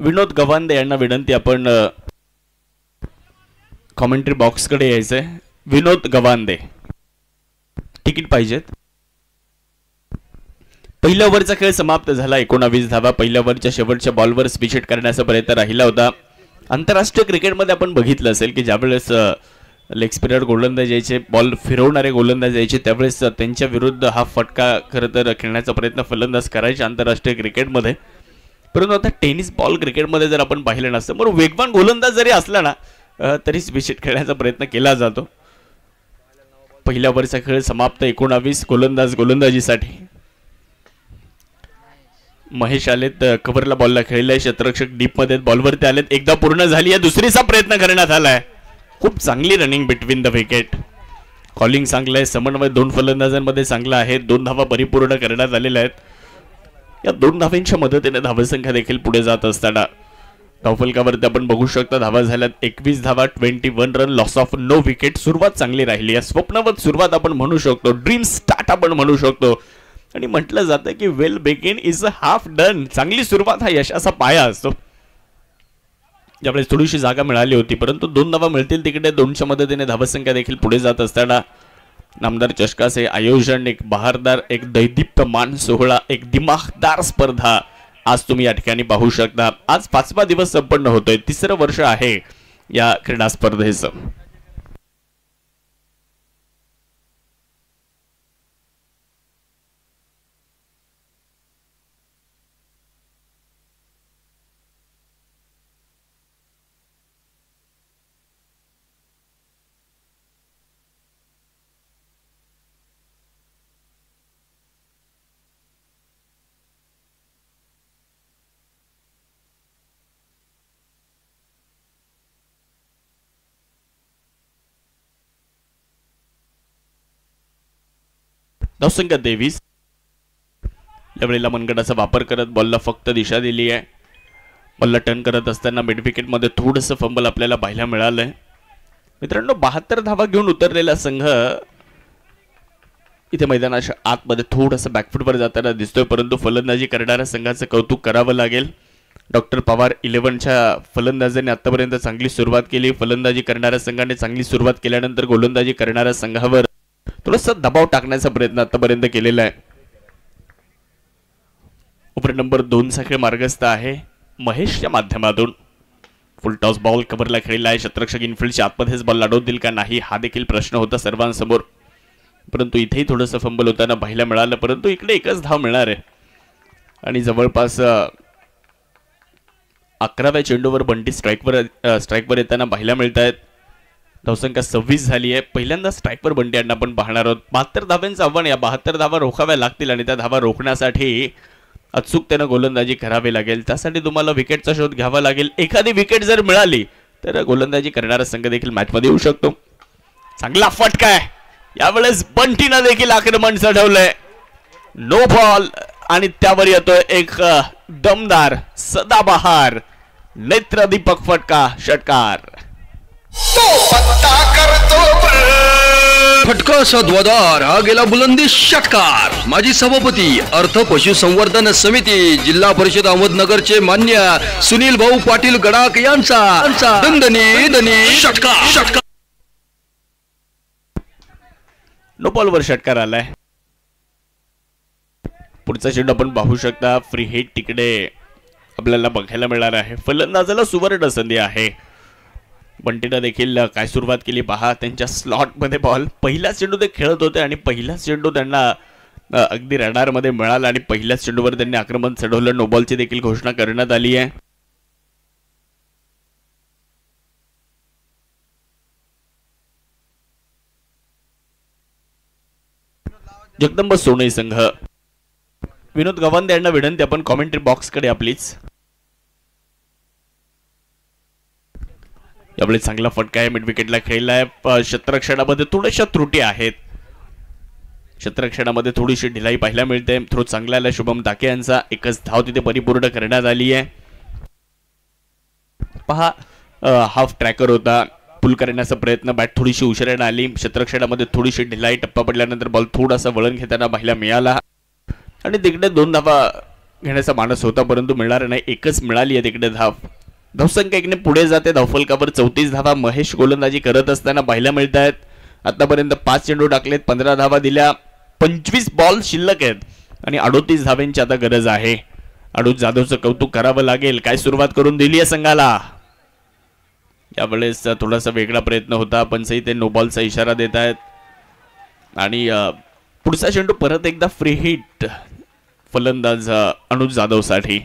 विनोद गवांदे यांना विनंती, आपण कॉमेंट्री बॉक्सकडे यायचंय. विनोद गवांदे, तिकीट पाहिजेत. पहिल्या ओव्हरचा खेळ समाप्त झाला. 19 धावा. पहिल्या ओव्हरच्या शेवटच्या बॉलवर स्विच करण्याचा प्रयत्न राहिला होता. आंतरराष्ट्रीय क्रिकेटमध्ये आपण बघितलं असेल की ज्यावेळेस लेग स्पिनर गोलंदाज यायचे, बॉल फिरवणारे गोलंदाज यायचे, त्यावेळेस त्यांच्या विरुद्ध हा फटका खरं तर खेळण्याचा प्रयत्न फलंदाज करायचे आंतरराष्ट्रीय क्रिकेटमध्ये. परंतु आता टेनिस बॉल क्रिकेटमध्ये जर आपण पाहिलं नसतं, बरं वेगवान गोलंदाज जरी असला ना तरी विकेट खेळण्याचा प्रयत्न केला जातो. पहिल्या ओव्हरचा खेळ समाप्त. 19 गोलंदाजीसाठी. महेश आलेत कव्हरला, बॉलला खेळलाय. क्षेत्ररक्षक डीप मध्ये बॉलवरती आलेत. एकदा पूर्ण झाली आहे, दुसरीचा प्रयत्न करण्यात आलाय. खूप चांगली running between the wicket. Calling चांगलं आहे, समन्वय 2 फलंदाजांमध्ये चांगला आहे. 2 धावा परिपूर्ण करण्यात आलेल्या आहेत. या 2 धावांच्या मदतीने धावसंख्या देखील पुढे जात असताना धावफलकावरती आपण बघू शकता धावा झाल्यात. 21 धावा, 21 run, loss of no wicket. सुरुवात चांगली राहिली आहे. स्वप्नवत सुरुवात आपण म्हणू शकतो, ड्रीम स्टार्ट आपण म्हणू शकतो. आणि म्हटलं जातं की well begin is a half done. चांगली सुरुवात हा यशाचा पाया असतो. ज्यावेळेस थोडीशी जागा मिळाली होती, परंतु 2 धावा मिळतील तिकडे 2च्या मदतीने धावसंख्या देखील पुढे जात असताना नामदार चषकाचे आयोजन, एक बहारदार, एक दैदिप्यमान सोहळा, एक दिमाखदार स्पर्धा आज तुम्ही या ठिकाणी पाहू शकता. आज 5वा दिवस संपन्न होतोय. 3रं वर्ष आहे या क्रीडा स्पर्धेचं. धावसंख्या 23. यावेळेला मनगटाचा वापर करत बॉलला फक्त दिशा दिली आहे. बॉलला टर्न करत असताना मिड विकेटमध्ये थोडंसं फंबल आपल्याला पाहायला मिळालंय. मित्रांनो 72 धावा घेऊन उतरलेला संघ इथे मैदानाच्या आतमध्ये थोडंसं बॅकफुटवर जाताना दिसतोय, परंतु फलंदाजी करणाऱ्या संघाचं कौतुक करावं लागेल. डॉक्टर पवार 11च्या फलंदाजांनी आतापर्यंत चांगली सुरुवात केली. फलंदाजी करणाऱ्या संघाने चांगली सुरुवात केल्यानंतर गोलंदाजी करणाऱ्या संघावर थोडासा दबाव टाकण्याचा प्रयत्न आतापर्यंत केलेला आहे. ओव्हर नंबर 2 चा खेळ मार्गस्थ आहे महेशच्या माध्यमातून. फुल टॉस बॉल कव्हरला खेळला आहे. क्षेत्ररक्षक इनफिल्डच्या आतमध्येच बॉल अडवतील का नाही हा देखील प्रश्न होता सर्वांसमोर, परंतु इथेही थोडंसं फंबल होताना पाहायला मिळालं. परंतु इकडे एकच धाव मिळणार आहे आणि जवळपास 11व्या चेंडूवर बंटी स्ट्राईकवर येताना पाहायला मिळत आहेत. धावसंख्या 26 झाली आहे. पहिल्यांदा स्ट्राईकवर बंटी यांना आपण पाहणार आहोत. 72 धाव्यांचं आव्हान, या 72 धावा रोखाव्या लागतील आणि त्या धावा रोखण्यासाठी अचूकतेनं गोलंदाजी करावी लागेल. त्यासाठी तुम्हाला विकेटचा शोध घ्यावा लागेल. एखादी विकेट जर मिळाली तर गोलंदाजी करणारा संघ देखील मॅचमध्ये येऊ शकतो. चांगला फटका आहे यावेळेस, बंटीनं देखील आक्रमण चढवलंय. नो बॉल आणि त्यावर येतोय एक दमदार सदाबहार नेत्रदीपक फटका, षटकार. फटका सद्वादार, हा गेला बुलंदी षटकार. माजी सभापती अर्थ पशुसंवर्धन समिती जिल्हा परिषद अहमदनगरचे मान्य सुनील भाऊ पाटील गडाख यांचा दणदणी षटकार. नो बॉलवर षटकार आलाय. पुढचा चेंडू आपण पाहू शकता. फ्री हिट तिकडे आपल्याला बघायला मिळणार आहे. फलंदाजाला सुवर्ण संधी आहे. बंटीनं देखील काय सुरुवात केली पहा. त्यांच्या स्लॉटमध्ये बॉल, पहिला चेंडू ते खेळत होते आणि पहिला चेंडू त्यांना अगदी रडारमध्ये मिळाला आणि पहिल्याच चेंडूवर त्यांनी आक्रमण चढवलं. नो बॉलची देखील घोषणा करण्यात आली आहे. जगदंब सोनई संघ, विनोद गवांदे यांना विनंती, आपण कॉमेंट्री बॉक्स कडे प्लीज. यावेळी चांगला फटका आहे. मिड विकेटला खेळलाय. क्षेत्ररक्षणामध्ये थोड्याशा त्रुटी आहेत. क्षेत्ररक्षणामध्ये थोडीशी ढिलाई पाहायला मिळते. थ्रो चांगला आला शुभम ताके यांचा. एकच धाव तिथे परिपूर्ण करण्यात आली आहे. पहा हाफ ट्रॅकर होता, पुल करण्याचा प्रयत्न, बॅट थोडीशी उशिराने आली. क्षेत्ररक्षणामध्ये थोडीशी ढिलाई, टप्पा पडल्यानंतर बॉल थोडासा वळण घेताना पाहायला मिळाला आणि तिकडे 2 धावा घेण्याचा मानस होता, परंतु मिळणार नाही. एकच मिळाली आहे तिकडे धाव. धावसंख्या एकने पुढे जाते. धावफलकावर 34 धावा महेश गोलंदाजी करत असताना पाहायला मिळत आहेत. आतापर्यंत 5 चेंडू टाकलेत, 15 धावा दिल्या, 25 बॉल शिल्लक आहेत आणि 38 धाव्यांची आता गरज आहे. अडूज जाधवचं कौतुक करावं लागेल. काय सुरुवात करून दिली आहे संघाला. यावेळेस थोडासा वेगळा प्रयत्न होता, पण सही ते नो बॉलचा इशारा देत आहेत आणि पुढचा चेंडू परत एकदा फ्री हिट फलंदाज अनुज जाधव साठी.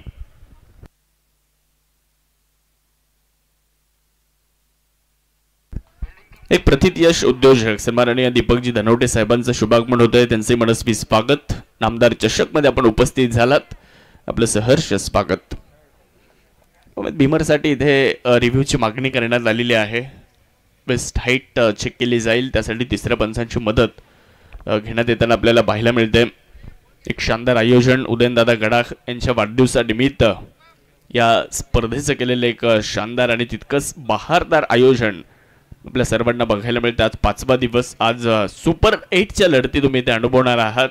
एक प्रथित यश उद्योजक सन्माननीय दीपकजी धनवटे साहेबांचं शुभागमन होतंय. त्यांचे मनस्वी स्वागत. नामदार चषक मध्ये आपण उपस्थित झालात, आपलं सहर्ष स्वागत. भीमरसाठी इथे रिव्ह्यूची मागणी करण्यात आलेली आहे. बेस्ट हाईट चेक केली जाईल, त्यासाठी तिसऱ्या पंचांची मदत घेण्यात येताना आपल्याला पाहायला मिळते. एक शानदार आयोजन उदयनदादा गडाख यांच्या वाढदिवसानिमित्त या स्पर्धेचं केलेलं एक शानदार आणि तितकंच बहारदार आयोजन आपल्या सर्वांना बघायला मिळतं. आज 5वा दिवस. आज सुपर 8च्या लढती तुम्ही इथे अनुभवणार आहात.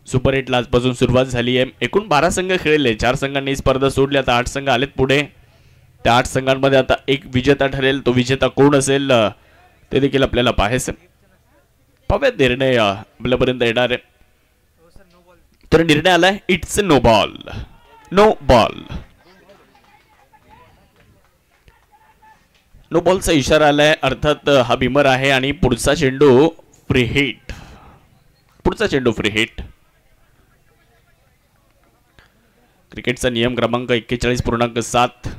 सुपर 8ला आजपासून सुरुवात झाली आहे. एकूण 12 संघ खेळले. 4 संघांनी स्पर्धा सोडली. आता 8 संघ आलेत पुढे. त्या 8 संघांमध्ये आता एक विजेता ठरेल. तो विजेता कोण असेल ते देखील आपल्याला पाहायचं. पाहूयात निर्णय आपल्यापर्यंत येणार आहे. तर निर्णय आलाय it's no ball. No ball. No बॉलचा इशारा आलाय. अर्थात हा भीमर आहे आणि पुढचा चेंडू फ्री हिट. पुढचा चेंडू फ्री हिट. क्रिकेटचा नियम क्रमांक 41.7.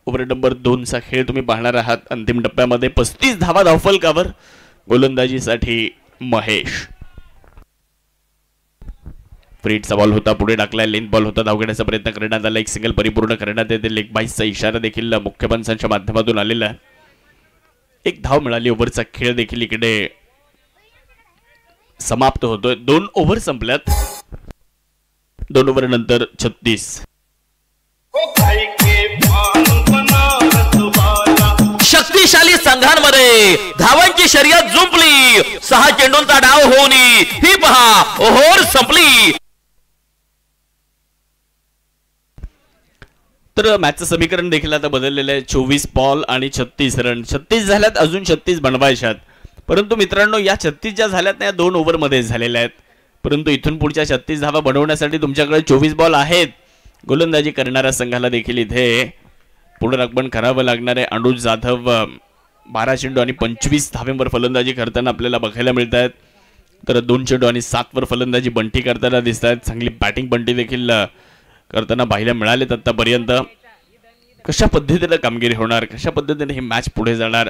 ओव्हर नंबर 2 चा खेळ तुम्ही पाहणार आहात. अंतिम टप्प्यामध्ये 35 धावा धावफलकावर गोलंदाजीसाठी महेश. फ्रीटचा बॉल होता, पुढे टाकलाय. लेन बॉल होता, धाव घेण्याचा प्रयत्न करण्यात आला. एक सिंगल परिपूर्ण करण्यात येते. लेग बाईसचा इशारा देखील मुख्य पंचांच्या माध्यमातून आलेला आहे. एक धाव मिळाली. ओव्हरचा खेळ देखील इकडे समाप्त होतोय. 2 ओव्हर संपल्यात. 2 ओव्हर नंतर 36. शक्तिशाली संघांमध्ये धावांची शर्यत जुंपली. 6 चेंडूंचा डाव होऊन ही पहा ओव्हर संपली. तर मॅचचं समीकरण देखील आता बदललेलं आहे. 24 बॉल आणि 36 रन. 36 झाल्यात, अजून 36 बनवायच्यात. परंतु मित्रांनो, या 36 ज्या झाल्यात ना, या 2 ओव्हरमध्ये झालेल्या आहेत. परंतु इथून पुढच्या 36 धावा बनवण्यासाठी तुमच्याकडे 24 बॉल आहेत. गोलंदाजी करणाऱ्या संघाला देखील इथे पुनरागमन करावं लागणार आहे. अनुज जाधव 12 चेंडू आणि 25 धावेंवर फलंदाजी करताना आपल्याला बघायला मिळत आहेत. तर 2 चेंडू आणि 7 वर फलंदाजी बंटी करताना दिसत आहेत. चांगली बॅटिंग बंटी देखील करताना पाहायला मिळालेत आतापर्यंत. कशा पद्धतीने कामगिरी होणार, कशा पद्धतीने ही मॅच पुढे जाणार.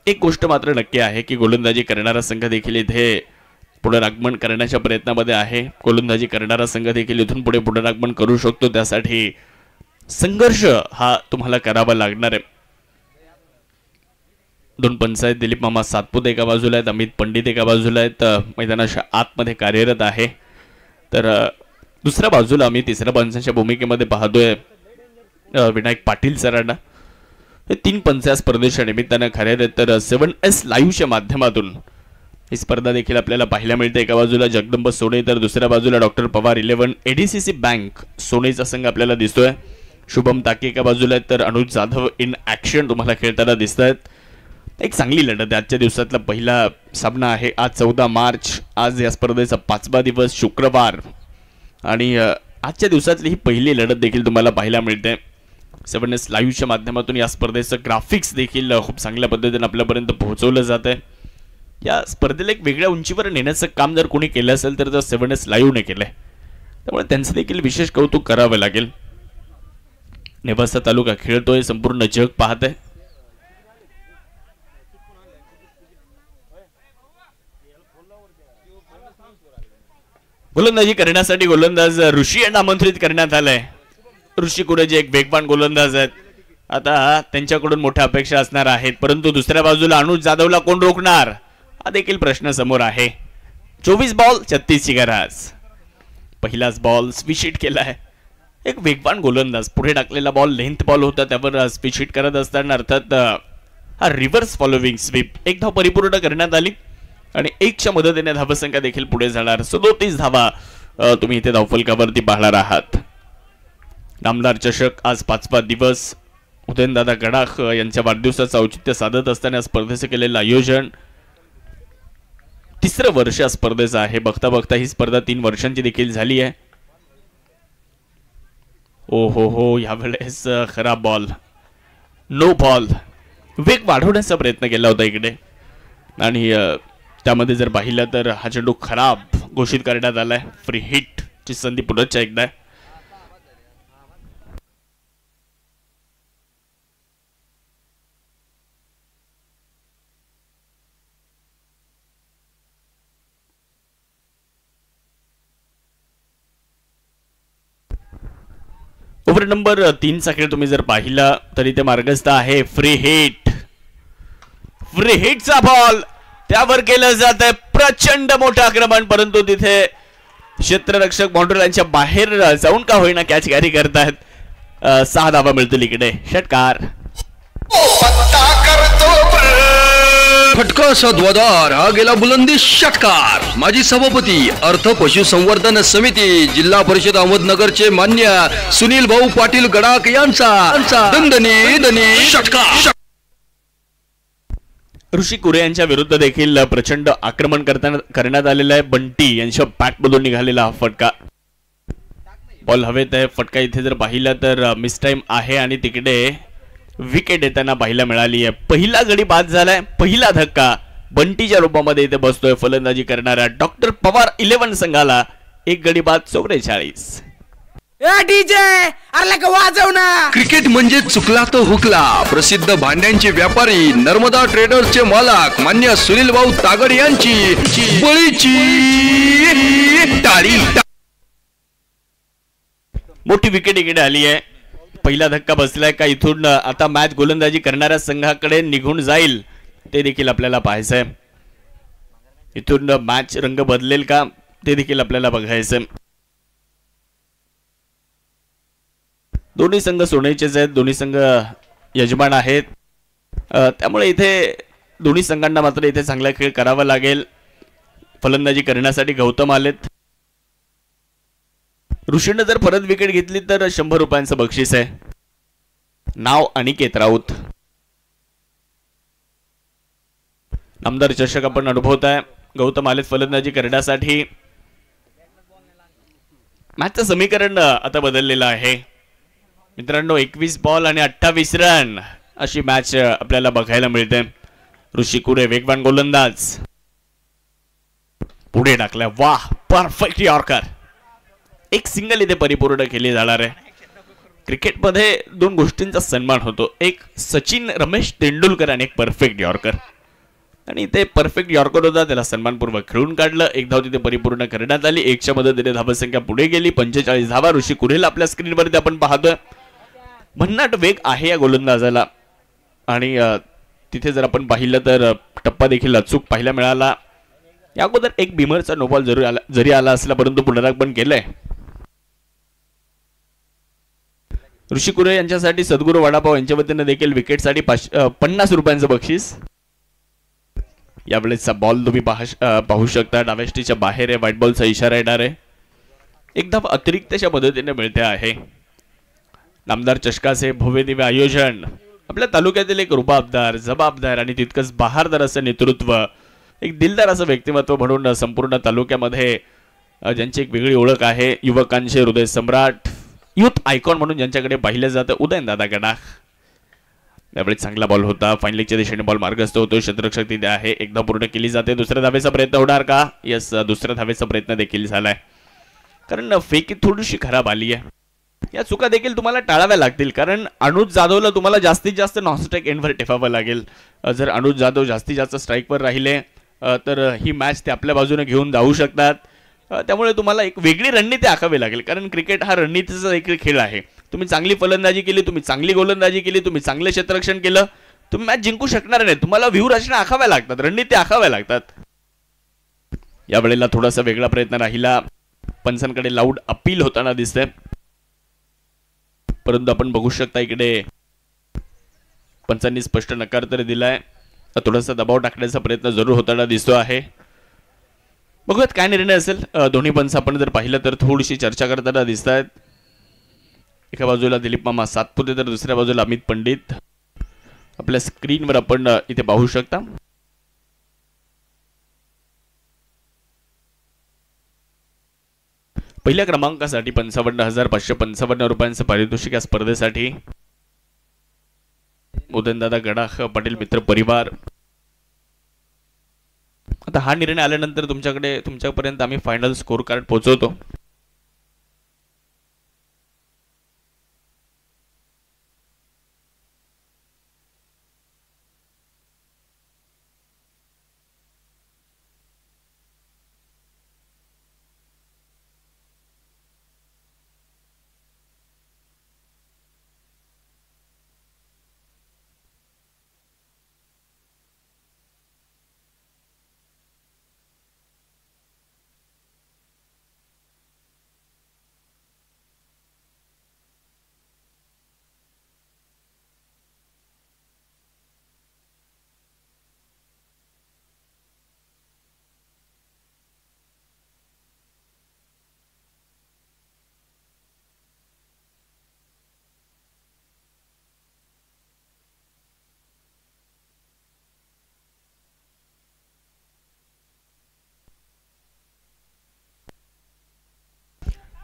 एक गोष्ट मात्र नक्की आहे की गोलंदाजी करणारा संघ देखील इथे पुनरागमन करण्याच्या प्रयत्नामध्ये आहे. गोलंदाजी करणारा संघ देखील इथून पुढे पुनरागमन करू शकतो. त्यासाठी संघर्ष हा तुम्हाला करावा लागणार आहे. 2 पंच आहेत. दिलीप मामा सातपुते एका बाजूला आहेत, अमित पंडित एका बाजूला आहेत, मैदानाच्या आतमध्ये कार्यरत आहे. तर दुसऱ्या बाजूला आम्ही तिसऱ्या पंचांच्या भूमिकेमध्ये पाहतोय विनायक पाटील सरांना. हे 3 पंच या स्पर्धेच्या निमित्तानं कार्यरत. तर 7S लाईव्हच्या माध्यमातून ही स्पर्धा देखील आपल्याला पाहायला मिळते. एका बाजूला जगदंब सोने, तर दुसऱ्या बाजूला डॉक्टर पवार 11 ADCC बँक सोनेचा संघ आपल्याला दिसतोय. शुभम ताके एका बाजूला आहेत, तर अनुज जाधव इन ऍक्शन तुम्हाला खेळताना दिसत आहेत. एक चांगली लढत आहे. आजच्या दिवसातला पहिला सामना आहे. आज 14 मार्च. आज या स्पर्धेचा 5वा दिवस, शुक्रवार. आणि आजच्या दिवसातली ही पहिली लढत देखील तुम्हाला पाहायला मिळते. 7S लाईव्हच्या माध्यमातून या स्पर्धेचं ग्राफिक्स देखील खूप चांगल्या पद्धतीने आपल्यापर्यंत पोहोचवलं जात आहे. या स्पर्धेला एक वेगळ्या उंचीवर नेण्याचं काम जर कोणी केलं असेल तर 7S लाईव्हने केलंय. त्यामुळे त्यांचं देखील विशेष कौतुक करावं लागेल. नेवासा तालुका खेळतोय, संपूर्ण जग पाहत आहे. गोलंदाजी करण्यासाठी गोलंदाज ऋषी यांना आमंत्रित करण्यात आलंय. ऋषी कुरेजे एक वेगवान गोलंदाज आहेत. आता त्यांच्याकडून मोठ्या अपेक्षा असणार आहेत. परंतु दुसऱ्या बाजूला अनुज जाधवला कोण रोखणार हा देखील प्रश्न समोर आहे. 24 बॉल 36 ची गरज. पहिलाच बॉल स्विच हिट केलाय. एक वेगवान गोलंदाज, पुढे टाकलेला बॉल लेंथ बॉल होता, त्यावर स्विच हिट करत असताना अर्थात हा रिव्हर्स फॉलोविंग स्वीप. 1 धाव परिपूर्ण करण्यात आली आणि 1च्या मदतीने धावसंख्या देखील पुढे जाणार. 37 धावा तुम्ही इथे धावफलकावरती पाहणार आहात. नामदार चषक आज 5वा दिवस. उदयनदादा गडाख यांच्या वाढदिवसाचं औचित्य साधत असताना स्पर्धेचं केलेलं आयोजन. 3रं वर्ष या स्पर्धेचं आहे. बघता बघता ही स्पर्धा 3 वर्षांची देखील झाली आहे. ओ हो यावेळेस खराब बॉल, नो बॉल. वेग वाढवण्याचा प्रयत्न केला होता इकडे आणि त्यामध्ये जर पाहिलं तर हा चेंडू खराब घोषित करण्यात आलाय. फ्री हिट ची संधी पुढच्या एकदा. ओव्हर नंबर 3 चा खेळ तुम्ही जर पाहिला तरी ते मार्गस्थ आहे. फ्री हिट, फ्री हिटचा बॉल त्यावर केलं जात आहे. प्रचंड मोठं आक्रमण, परंतु तिथे क्षेत्ररक्षक बाउंड्री लाईनच्या बाहेर जाऊन का होईना कॅच कॅरी करतायत. 6 धावा मिळतील इकडे. षटकार. फटका सद्वादार हा गेला बुलंदी षटकार. माजी सभापती अर्थ पशुसंवर्धन समिती जिल्हा परिषद अहमदनगरचे मान्य सुनील भाऊ पाटील गडाख यांचा दणदणी षटकार. ऋषी कुरे यांच्या विरुद्ध देखील प्रचंड आक्रमण करण्यात आलेलं आहे. बंटी यांच्या बॅटमधून निघालेला हा फटका. बॉल हवेत आहे. फटका इथे जर पाहिला तर मिस टाइम आहे आणि तिकडे विकेट येताना पाहायला मिळाली आहे. पहिला गडी बाद झालाय. पहिला धक्का बंटीच्या रूपामध्ये इथे बसतोय. फलंदाजी करणाऱ्या डॉक्टर पवार 11 संघाला 1 गडी बाद. 44. वाजव ना. क्रिकेट म्हणजे चुकला तो हुकला. प्रसिद्ध भांड्यांचे व्यापारी नर्मदा ट्रेडर्सचे मालक मान्य सुनील भाऊ तागड यांची बळीची टाळी. मोठी विकेट इकडे आली आहे. पहिला धक्का बसलाय का इथून आता मॅच गोलंदाजी करणाऱ्या संघाकडे निघून जाईल ते देखील आपल्याला पाहायचंय. इथून मॅच रंग बदलेल का ते देखील आपल्याला बघायचं. दोन्ही संघ सोन्याचेच आहेत, दोन्ही संघ यजमान आहेत, त्यामुळे इथे दोन्ही संघांना मात्र इथे चांगला खेळ करावा लागेल. फलंदाजी करण्यासाठी गौतम आलेत. ऋषीनं जर परत विकेट घेतली तर 100 रुपयांचं बक्षीस आहे. नाव अनिकेत राऊत. नामदार चषक आपण अनुभवत आहे. गौतम आलेत फलंदाजी करण्यासाठी. मॅचचं समीकरण आता बदललेलं आहे मित्रांनो. 21 बॉल आणि 28 रन अशी मॅच आपल्याला बघायला मिळते. ऋषी कुरे वेगवान गोलंदाज पुढे टाकलाय. वाह, परफेक्ट यॉर्कर. एक सिंगल इथे परिपूर्ण केली जाणार आहे. क्रिकेटमध्ये दोन गोष्टींचा सन्मान होतो, एक सचिन रमेश तेंडुलकर आणि एक परफेक्ट यॉर्कर. आणि ते परफेक्ट यॉर्कर होता, त्याला सन्मानपूर्वक खेळून काढलं. एक धाव तिथे परिपूर्ण करण्यात आली. 1च्या मदतीने धावसंख्या पुढे गेली. 45 धावा. ऋषी कुरेला आपल्या स्क्रीनवरती आपण पाहतोय. भन्नाट वेग आहे या गोलंदाजाला. आणि तिथे जर आपण पाहिलं तर टप्पा देखील अचूक पाहायला मिळाला. या अगोदर एक बिमरचा नो बॉल जरी आला असला परंतु पुनरागमन केलंय. ऋषी कुरे यांच्यासाठी सद्गुरू वडापाव यांच्या वतीने देखील विकेटसाठी 50 रुपयांचं बक्षीस. यावेळेसचा बॉल तुम्ही पाहू शकता. डाव्याष्टीच्या बाहेर आहे. व्हाईट बॉलचा इशारा येणार आहे. एक धाव अतिरिक्तच्या मदतीने मिळते आहे. नामदार चषकाचे भव्य दिव्य आयोजन. आपल्या तालुक्यातील एक रुबाबदार, जबाबदार आणि तितकंच बहारदार असं नेतृत्व, एक दिलदार असं व्यक्तिमत्व म्हणून संपूर्ण तालुक्यामध्ये ज्यांची एक वेगळी ओळख आहे. युवकांचे हृदय सम्राट, युथ आयकॉन म्हणून ज्यांच्याकडे पाहिलं जातं, उदयनदादा गडाख. यावेळी चांगला बॉल होता. फाईन लेगच्या दिशेने बॉल मार्गस्थ होतो. क्षेत्ररक्षक तिथे आहे. एकदा पूर्ण केली जाते. दुसऱ्या धावेचा प्रयत्न होणार का? यस, दुसऱ्या धावेचा प्रयत्न देखील झालाय. कारण फेकी थोडीशी खराब आली आहे. या चुका देखील तुम्हाला टाळाव्या लागतील, कारण अनुज जाधवला तुम्हाला जास्तीत जास्त नॉनस्ट्राईक एंडवर टेपावं लागेल. जर अनुज जाधव जास्तीत जास्त स्ट्राईकवर राहिले तर ही मॅच ते आपल्या बाजूने घेऊन जाऊ शकतात. त्यामुळे तुम्हाला एक वेगळी रणनीती आखावी लागेल, कारण क्रिकेट हा रणनीतीचा देखील खेळ आहे. तुम्ही चांगली फलंदाजी केली, तुम्ही चांगली गोलंदाजी केली, तुम्ही चांगले क्षेत्ररक्षण केलं, तुम्ही मॅच जिंकू शकणार नाही. तुम्हाला व्यूहरचना आखाव्या लागतात, रणनीती आखाव्या लागतात. यावेळेला थोडासा वेगळा प्रयत्न राहिला. पंचांकडे लाऊड अपील होताना दिसतंय, परंतु आपण बघू शकता इकडे पंचांनी स्पष्ट नकार तर दिलाय. थोडासा दबाव टाकण्याचा प्रयत्न जरूर होताना दिसतो आहे. बघूयात काय निर्णय असेल. दोन्ही पंच आपण जर पाहिलं तर थोडीशी चर्चा करताना दिसत आहेत. एका बाजूला दिलीप मामा सातपुते तर दुसऱ्या बाजूला अमित पंडित. आपल्या स्क्रीनवर आपण इथे पाहू शकता. पहिल्या क्रमांकासाठी 55,555 रुपयांचं पारितोषिक या स्पर्धेसाठी. उदयनदादा गडाख पाटील मित्र परिवार. आता हा निर्णय आल्यानंतर तुमच्यापर्यंत आम्ही फायनल स्कोर कार्ड पोहोचवतो.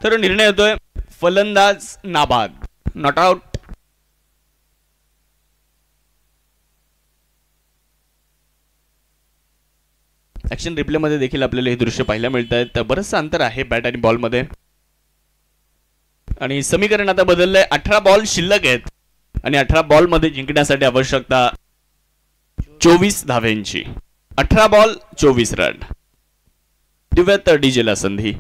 तर निर्णय होतोय फलंदाज नाबाद, नॉट आउट. ऍक्शन रिप्ले मध्ये देखील आपल्याला हे दृश्य पाहायला मिळत आहेत. बरंचसं अंतर आहे बॅट आणि बॉल मध्ये. आणि समीकरण आता बदललंय. 18 बॉल शिल्लक आहेत आणि 18 बॉल मध्ये जिंकण्यासाठी आवश्यकता 24 धाव्यांची. 18 बॉल 24 रन. देऊयात डीजेला संधी.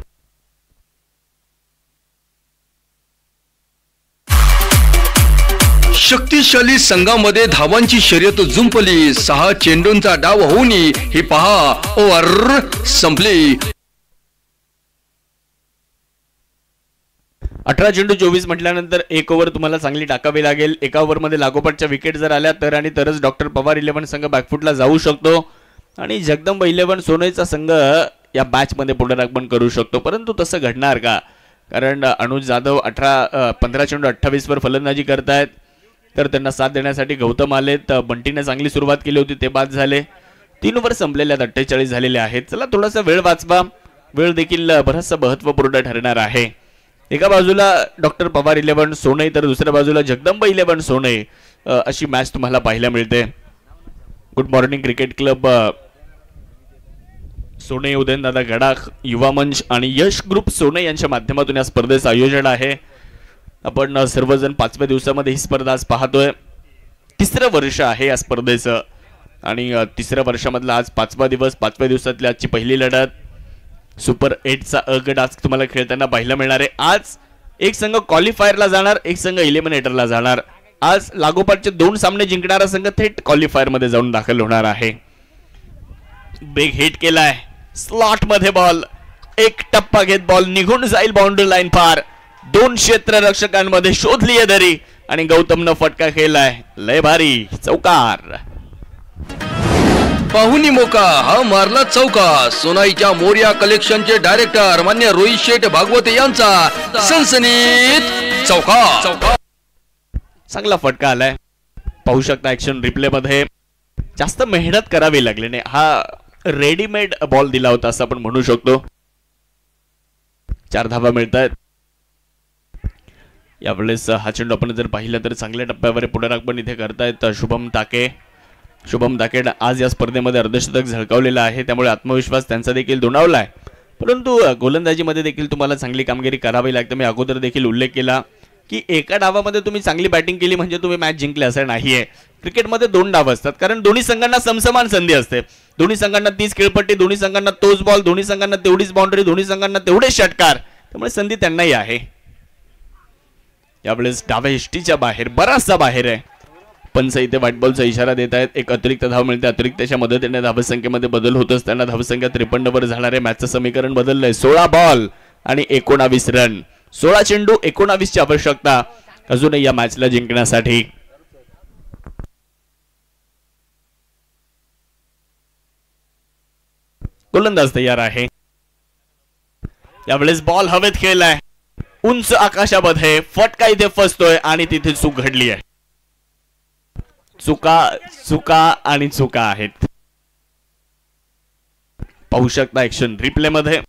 शक्तिशाली संघामध्ये धावांची शर्यत जुंपली. 6 चेंडूंचा डाव होऊन ही पहा ओव्हर संपली. 18 चेंडू 24 म्हटल्यानंतर एक ओव्हर तुम्हाला चांगली टाकावी लागेल. एका ओव्हरमध्ये लागोपाठच्या विकेट जर आल्या तर आणि तरच डॉक्टर पवार 11 संघ बॅकफुटला जाऊ शकतो आणि जगदंब 11 सोनईचा संघ या मॅच मध्ये पुनरागमन करू शकतो. परंतु तसं घडणार का? कारण अनुज जाधव 15 चेंडू 28 वर फलंदाजी करतायत, तर त्यांना साथ देण्यासाठी गौतम आलेत. बंटीने चांगली सुरुवात केली होती, ते बाद झाले. 3 ओव्हर संपलेल्या 48 झालेले आहेत. चला थोडासा वेळ वाचवा, वेळ देखील बराचसा महत्वपूर्ण ठरणार आहे. एका बाजूला डॉक्टर पवार 11 सोनई तर दुसऱ्या बाजूला जगदंब 11 सोनई अशी मॅच तुम्हाला पाहायला मिळते. Good morning cricket club Sonai, Udayandada Gadakh, युवा मंच आणि यश ग्रुप सोनई यांच्या माध्यमातून या स्पर्धेचं आयोजन आहे. आपण सर्वजण 5व्या दिवसामध्ये ही स्पर्धा आज पाहतोय. 3रं वर्ष आहे या स्पर्धेचं आणि 3ऱ्या वर्षामधला आज 5वा दिवस. 5व्या दिवसातली आजची पहिली लढत. सुपर 8चा अ गट आज तुम्हाला खेळताना पाहायला मिळणार आहे. आज एक संघ क्वालिफायरला जाणार, एक संघ इलिमिनेटरला जाणार. आज लागोपाठचे 2 सामने जिंकणारा संघ थेट क्वालिफायर मध्ये जाऊन दाखल होणार आहे. बिग हिट केलाय स्लॉट मध्ये बॉल, एक टप्पा घेत बॉल निघून जाईल बाउंड्री लाईन पार. 2 क्षेत्ररक्षकांमध्ये शोधली आहे दरी आणि गौतमनं फटका खेळलाय. लय भारी चौकार. पाहुणी मोका हा मारला चौका. सोनाईच्या मोर्या कलेक्शनचे डायरेक्टर मान्य रोहित शेठ भागवत यांचा सनसनीत चौका. चांगला फटका आलाय. पाहू शकता ऍक्शन रिप्ले मध्ये. जास्त मेहनत करावी लागली नाही. हा रेडीमेड बॉल दिला होता असं आपण म्हणू शकतो. 4 धावा मिळतात. यावेळेस हा चेंडू आपण जर पाहिलं तर चांगल्या टप्प्यावर पुनरागमन इथे करतायत शुभम ताके. शुभम ताके आज या स्पर्धेमध्ये अर्धशतक झळकावलेला आहे, त्यामुळे आत्मविश्वास त्यांचा देखील दुणावलाय. परंतु गोलंदाजीमध्ये देखील तुम्हाला चांगली कामगिरी करावी लागते. मी अगोदर देखील उल्लेख केला की एका डावामध्ये तुम्ही चांगली बॅटिंग केली म्हणजे तुम्ही मॅच जिंकले असं नाहीये. क्रिकेटमध्ये 2 डाव असतात, कारण दोन्ही संघांना समसमान संधी असते. दोन्ही संघांना 30 खेळपट्टी, दोन्ही संघांना तोच बॉल, दोन्ही संघांना तेवढीच बाउंड्री, दोन्ही संघांना तेवढेच षटकार, त्यामुळे संधी त्यांनाही आहे. यावेळेस डाव्या इष्टीच्या बाहेर, बराचसा बाहेर आहे. पंच इथे व्हाईट बॉलचा इशारा देत आहेत. एक अतिरिक्त धाव मिळते. अतिरिक्तच्या मदतीने धावसंख्येमध्ये बदल होत असताना धावसंख्या 53 वर जाणार आहे. मॅचचं समीकरण बदललंय. 16 बॉल आणि 19 रन. 16 चेंडू 19 ची आवश्यकता अजूनही या मॅचला जिंकण्यासाठी. गोलंदाज तयार आहे. यावेळेस बॉल हवेत खेळलाय उंच आकाशामध्ये. फटका इथे फसतोय आणि तिथे चूक घडली आहे. चुका आणि चुका आहेत. पाहू शकता ऍक्शन रिप्ले मध्ये.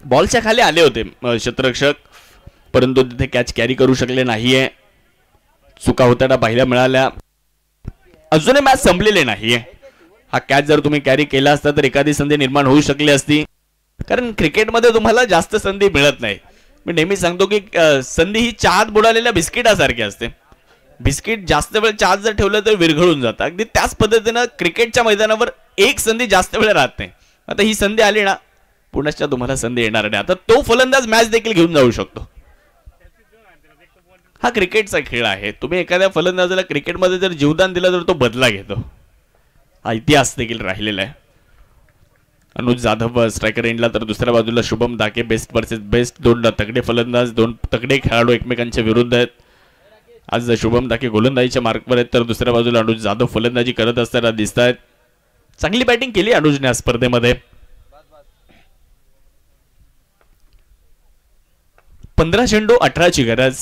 बॉलच्या खाली आले होते क्षेत्ररक्षक, परंतु तिथे कॅच कॅरी करू शकले नाहीये. चुका होताना पाहायला मिळाल्या. अजूनही मॅच संपलेली नाहीये. हा कॅच जर तुम्ही कॅरी केला असता तर एखादी संधी निर्माण होऊ शकली असती, कारण क्रिकेटमध्ये तुम्हाला जास्त संधी मिळत नाही. मी नेहमी सांगतो की संधी ही चहात बुडालेल्या बिस्किटासारखी असते. बिस्किट जास्त वेळ चहात जर ठेवलं तर विरघळून जातं. अगदी त्याच पद्धतीनं क्रिकेटच्या मैदानावर एक संधी जास्त वेळ राहत नाही. आता ही संधी आली ना, पुण्याच्या तुम्हाला संधी येणार नाही. आता तो फलंदाज मॅच देखील घेऊन जाऊ शकतो. हा क्रिकेटचा खेळ आहे. तुम्ही एखाद्या फलंदाजाला क्रिकेटमध्ये जर जीवदान दिलं तर तो बदला घेतो. हा इतिहास देखील राहिलेला आहे. अनुज जाधव स्ट्रायकर एंडला तर दुसऱ्या बाजूला Shubham Dake. Best versus best. 2 तगडे फलंदाज, 2 तगडे खेळाडू एकमेकांच्या विरुद्ध आहेत. आज शुभम दाके गोलंदाजीच्या मार्कवर आहेत तर दुसऱ्या बाजूला अनुज जाधव फलंदाजी करत असताना दिसत आहेत. चांगली बॅटिंग केली अनुजने या स्पर्धेमध्ये. 15 चेंडू 18 ची गरज.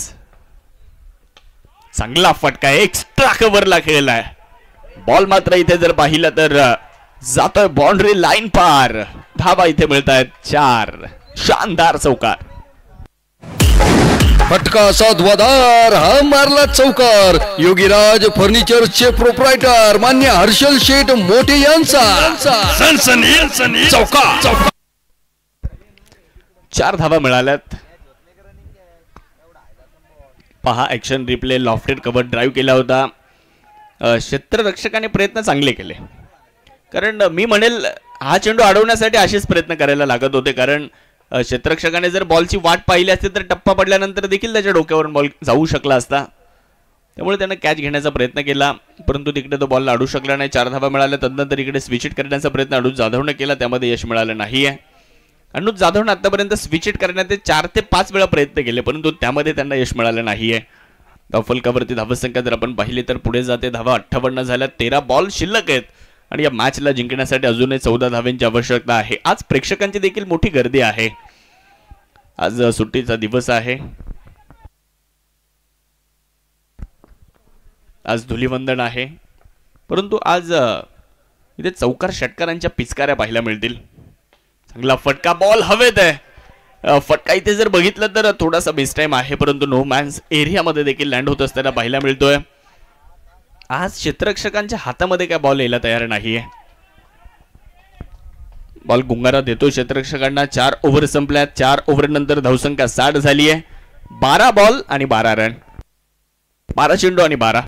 चांगला फटका एक्स्ट्रा कव्हरला खेळलाय. बॉल मात्र इथे जर पाहिलं तर जातोय बाउंड्री लाईन पार. धावा इथे मिळत आहेत 4. शानदार चौकार. फटका साधवादार हा मारला चौकार. योगीराज फर्निचरचे प्रोप्रायटर मान्य हर्षल शेठ मोठे यांचा सनसनीत चौकार. 4 धावा मिळाल्यात. पहा action replay. Lofted cover drive केला होता. क्षेत्ररक्षकाने प्रयत्न चांगले केले, कारण मी म्हणेल हा चेंडू अडवण्यासाठी असेच प्रयत्न करायला लागत होते. कारण क्षेत्ररक्षकाने जर बॉलची वाट पाहिली असती तर टप्पा पडल्यानंतर देखील त्याच्या डोक्यावरून बॉल जाऊ शकला असता. त्यामुळे त्यानं कॅच घेण्याचा प्रयत्न केला, परंतु तिकडे तो बॉल अडू शकला नाही. 4 धावा मिळाल्या. तदनंतर इकडे स्विच हिट करण्याचा प्रयत्न अनुज जाधवने केला, त्यामध्ये यश मिळालं नाहीये. अनुज जाधवने आतापर्यंत स्विच हिट करण्याचे 4 ते 5 वेळा प्रयत्न केले, परंतु त्यामध्ये त्यांना यश मिळालं नाहीये. फलकावरती धावसंख्या जर आपण पाहिली तर पुढे जाते. धावा 58 झाल्या. 13 बॉल शिल्लक आहेत आणि या मॅचला जिंकण्यासाठी अजूनही 14 धावांची आवश्यकता आहे. आज प्रेक्षकांची देखील मोठी गर्दी आहे. आज सुट्टीचा दिवस आहे. आज धुलीवंदन आहे, परंतु आज इथे चौकार षटकारांच्या पिचकाऱ्या पाहायला मिळतील. चांगला फटका, बॉल हवेत आहे. फटका इथे जर बघितलं तर थोडासा बेस्ट टाइम आहे, परंतु नो मॅन्स एरियामध्ये देखील लँड होत असताना पाहायला मिळतोय. आज क्षेत्ररक्षकांच्या हातामध्ये काय बॉल यायला तयार नाहीये. बॉल गुंगारा देतो क्षेत्ररक्षकांना. 4 ओव्हर संपल्यात. 4 ओव्हर नंतर धावसंख्या 60 झाली आहे. 12 बॉल आणि 12 रन, 12 चेंडू आणि 12.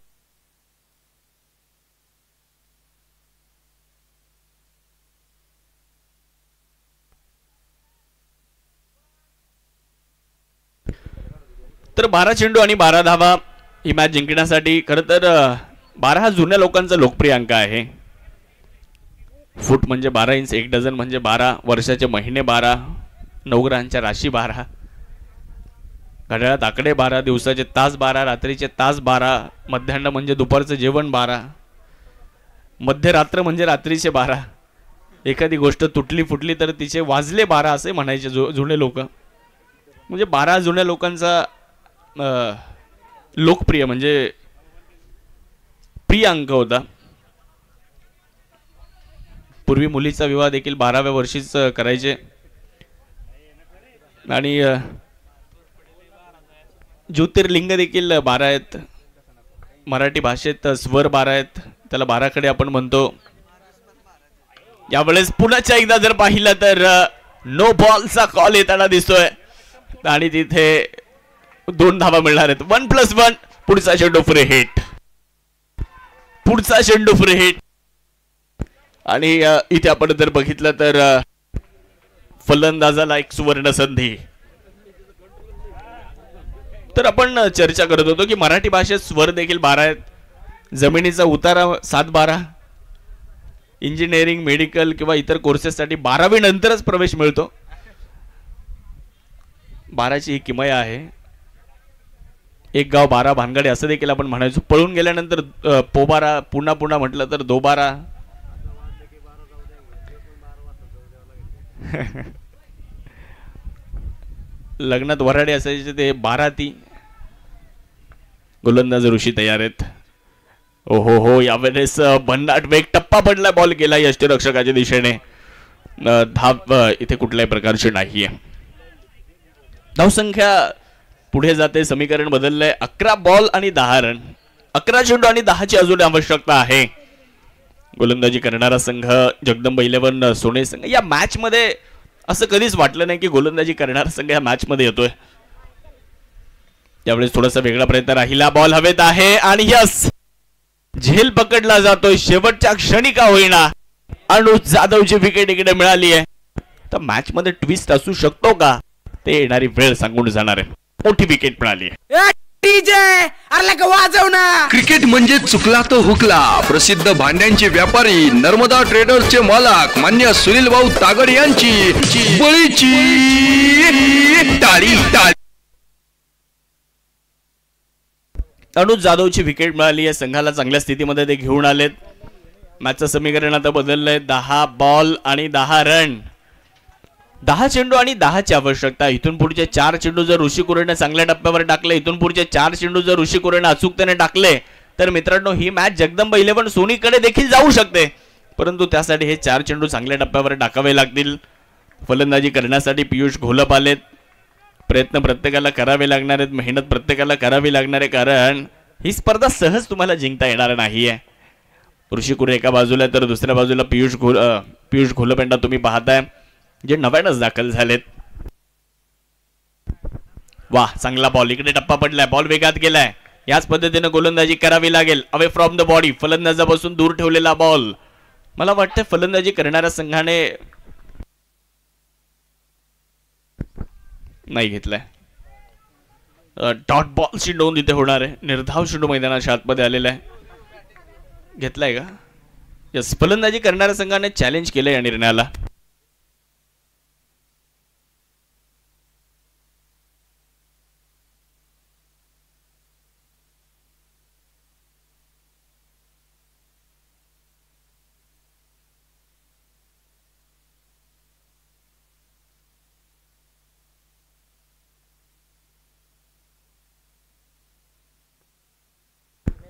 तर 12 चेंडू आणि 12 धावा ही मॅच जिंकण्यासाठी. खरं तर 12 हा जुन्या लोकांचा लोकप्रिय अंक आहे. फूट म्हणजे 12 इंच, 1 डझन म्हणजे 12, वर्षाचे महिने 12, नवग्रहांच्या राशी 12, घड्याळात आकडे 12, दिवसाचे तास 12, रात्रीचे तास 12, मध्यान्ह म्हणजे दुपारचं जेवण 12, मध्यरात्र म्हणजे रात्रीचे 12. एखादी गोष्ट तुटली फुटली तर तिचे वाजले 12 असे म्हणायचे जुने लोक. म्हणजे 12 जुन्या लोकांचा लोकप्रिय म्हणजे प्रिय अंक होता. पूर्वी मुलीचा विवाह देखील 12व्या वर्षीच करायचे आणि ज्योतिर्लिंग देखील 12 आहेत. मराठी भाषेत स्वर 12 आहेत, त्याला 12कडे आपण म्हणतो. यावेळेस पुन्हा एकदा जर पाहिलं तर नो बॉलचा कॉल येताना दिसतोय आणि तिथे 2 धावा मिळणार आहेत. 1+1. पुढचा चेंडू फ्री हिट, पुढचा चेंडू फ्री हिट. आणि इथे आपण जर बघितलं तर फलंदाजाला एक सुवर्ण संधी. तर आपण चर्चा करत होतो की मराठी भाषेत स्वर देखील 12 आहेत. जमिनीचा उतारा 7-12, इंजिनिअरिंग, मेडिकल किंवा इतर कोर्सेससाठी 12वी नंतरच प्रवेश मिळतो. 12ची ही किमया आहे. एक गाव 12 भानगडे असं देखील आपण म्हणायचो. पळून गेल्यानंतर पोबारा, पुन्हा म्हटलं तर दोबारा. लग्नात वराडे असायचे ते 12 ती. गोलंदाज ऋषी तयार आहेत. हो यावेळेस भन्नाट वेग, टप्पा पडला, बॉल केला यष्टीरक्षकाच्या दिशेने. धाव इथे कुठल्याही प्रकारची नाहीये. धावसंख्या पुढे जाते. समीकरण बदललंय. 11 बॉल आणि 10 रन, 11 चेंडू आणि 10ची अजून आवश्यकता आहे. गोलंदाजी करणारा संघ जगदंब 11 सोने संघ. या मॅच मध्ये असं कधीच वाटलं नाही की गोलंदाजी करणारा संघ या मॅच मध्ये येतोय. त्यावेळेस थोडासा वेगळा प्रयत्न राहिला. बॉल हवेत आहे आणि यस, झेल पकडला जातोय. शेवटच्या क्षणी का होईना अनुज जाधवची विकेट इकडे मिळाली आहे. तर मॅच मध्ये ट्विस्ट असू शकतो का, ते येणारी वेळ सांगून जाणार आहे. मोठी विकेट मिळाली आहे. क्रिकेट म्हणजे चुकला तो हुकला. प्रसिद्ध भांड्यांचे व्यापारी, नर्मदा ट्रेडर्सचे मालक मान्य सुनील भाऊ तागड यांची बळीची टाळी. अनुज जाधवची विकेट मिळाली आहे. संघाला चांगल्या स्थितीमध्ये ते घेऊन आलेत. मॅचचं समीकरण आता बदललंय. 10 बॉल आणि 10 रन, 10 चेंडू आणि 10ची आवश्यकता. इथून पुढचे 4 चेंडू जर ऋषी कुरेने चांगल्या टप्प्यावर टाकले, इथून पुढचे 4 चेंडू जर ऋषी कुरेने अचूकतेने टाकले, तर मित्रांनो ही मॅच जगदंब 11 सोनीकडे देखील जाऊ शकते. परंतु त्यासाठी हे 4 चेंडू चांगल्या टप्प्यावर टाकावे लागतील. फलंदाजी करण्यासाठी पियुष घोलप आलेत. प्रयत्न प्रत्येकाला करावे लागणार आहेत, मेहनत प्रत्येकाला करावी लागणार आहे, कारण ही स्पर्धा सहज तुम्हाला जिंकता येणार नाहीये. ऋषी कुरे एका बाजूला तर दुसऱ्या बाजूला पियुष घोलप यांना तुम्ही पाहताय, जे नव्यानंच दाखल झालेत. वाह, चांगला बॉल. इकडे टप्पा पडलाय, बॉल वेगात गेलाय. याच पद्धतीने गोलंदाजी करावी लागेल. अवे फ्रॉम द बॉडी, फलंदाजापासून दूर ठेवलेला बॉल. मला वाटतं फलंदाजी करणाऱ्या संघाने नाही घेतलाय. डॉट बॉलची नोंद इथे होणार आहे. निर्धाव चेंडू मैदानाच्या आतमध्ये आलेला आहे. घेतलाय का? यस, फलंदाजी करणाऱ्या संघाने चॅलेंज केलं या निर्णयाला.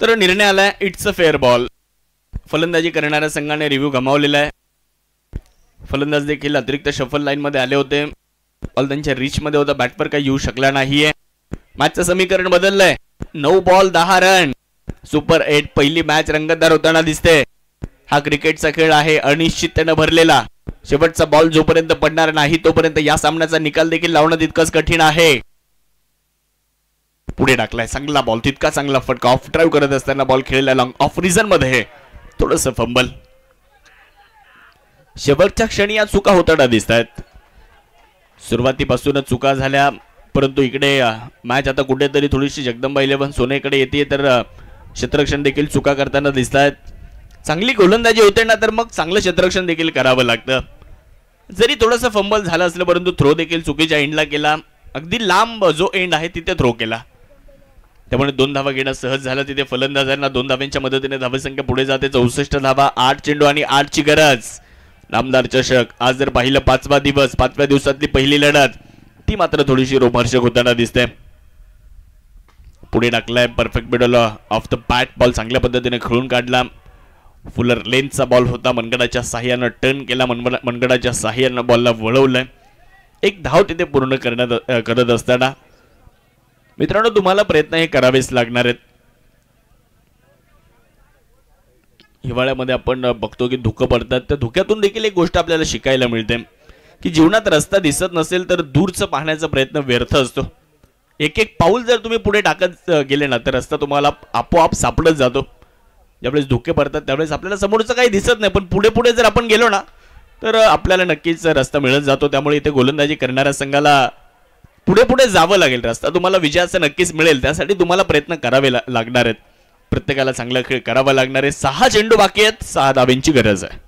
तर निर्णय आलाय इट्स अ फेअर बॉल. फलंदाजी करणाऱ्या संघाने रिव्ह्यू गमावलेला आहे. फलंदाज देखील अतिरिक्त शफल लाईन मध्ये आले होते. बॉल त्यांच्या रीच मध्ये होता, बॅटवर काही येऊ शकला नाहीये. मॅचचं समीकरण बदललंय. 9 बॉल 10 रन. सुपर 8 पहिली मॅच रंगतदार होताना दिसते. हा क्रिकेटचा खेळ आहे, अनिश्चिततेने भरलेला. शेवटचा बॉल जोपर्यंत पडणार नाही तोपर्यंत या सामन्याचा निकाल देखील लावणं तितकंच कठीण आहे. पुढे टाकलाय चांगला बॉल, तितका चांगला फटका. ऑफ ड्राईव्ह करत असताना बॉल खेळला लॉंग ऑफ रिझन मध्ये. थोडस फंबल. शेवटच्या क्षणी या चुका होताना दिसत आहेत. सुरुवातीपासूनच चुका झाल्या, परंतु इकडे मॅच आता कुठेतरी थोडीशी जगदंबा 11 सोनेकडे येते, तर क्षेत्ररक्षण देखील चुका करताना दिसत आहेत. चांगली गोलंदाजी होते ना, तर मग चांगलं क्षेत्ररक्षण देखील करावं लागतं. जरी थोडंसं फंबल झालं असलं, परंतु थ्रो देखील चुकीच्या एंडला केला. अगदी लांब जो एंड आहे तिथे थ्रो केला, त्यामुळे 2 धावा घेणं सहज झालं. तिथे फलंदाजांना 2 धाव्यांच्या मदतीने धावसंख्या पुढे जाते. 64 धावा, 8 चेंडू आणि 8 ची गरज. नामदार चषक आज जर पाहिलं 5वा दिवस, 5व्या दिवसातली पहिली लढत, ती मात्र थोडीशी रोमहर्षक होताना दिसते. पुढे टाकलाय perfect middle of the bat. Ball चांगल्या पद्धतीने खेळून काढला. फुलर लेनचा बॉल होता. मनगडाच्या साह्यानं टर्न केला. मनगडाच्या साह्यानं बॉलला वळवलंय. 1 धाव तिथे पूर्ण करत असताना मित्रांनो तुम्हाला प्रयत्न हे करावेच लागणार आहेत. हिवाळ्यामध्ये आपण बघतो की धुकं पडतात, त्या धुक्यातून देखील एक गोष्ट आपल्याला शिकायला मिळते की जीवनात रस्ता दिसत नसेल तर दूरचं पाहण्याचा प्रयत्न व्यर्थ असतो. एक एक पाऊल जर तुम्ही पुढे टाकत गेले ना, तर रस्ता तुम्हाला आपोआप सापडत जातो. ज्यावेळेस धुके पडतात त्यावेळेस आपल्याला समोरचं काही दिसत नाही, पण पुढे पुढे जर आपण गेलो ना तर आपल्याला नक्कीच रस्ता मिळत जातो. त्यामुळे इथे गोलंदाजी करणाऱ्या संघाला पुढे पुढे जावं लागेल. रस्ता तुम्हाला विजयाचा नक्कीच मिळेल, त्यासाठी तुम्हाला प्रयत्न करावे लागणार आहेत. प्रत्येकाला चांगला खेळ करावा लागणार आहे. 6 चेंडू बाकी आहेत, 6 धाब्यांची गरज आहे.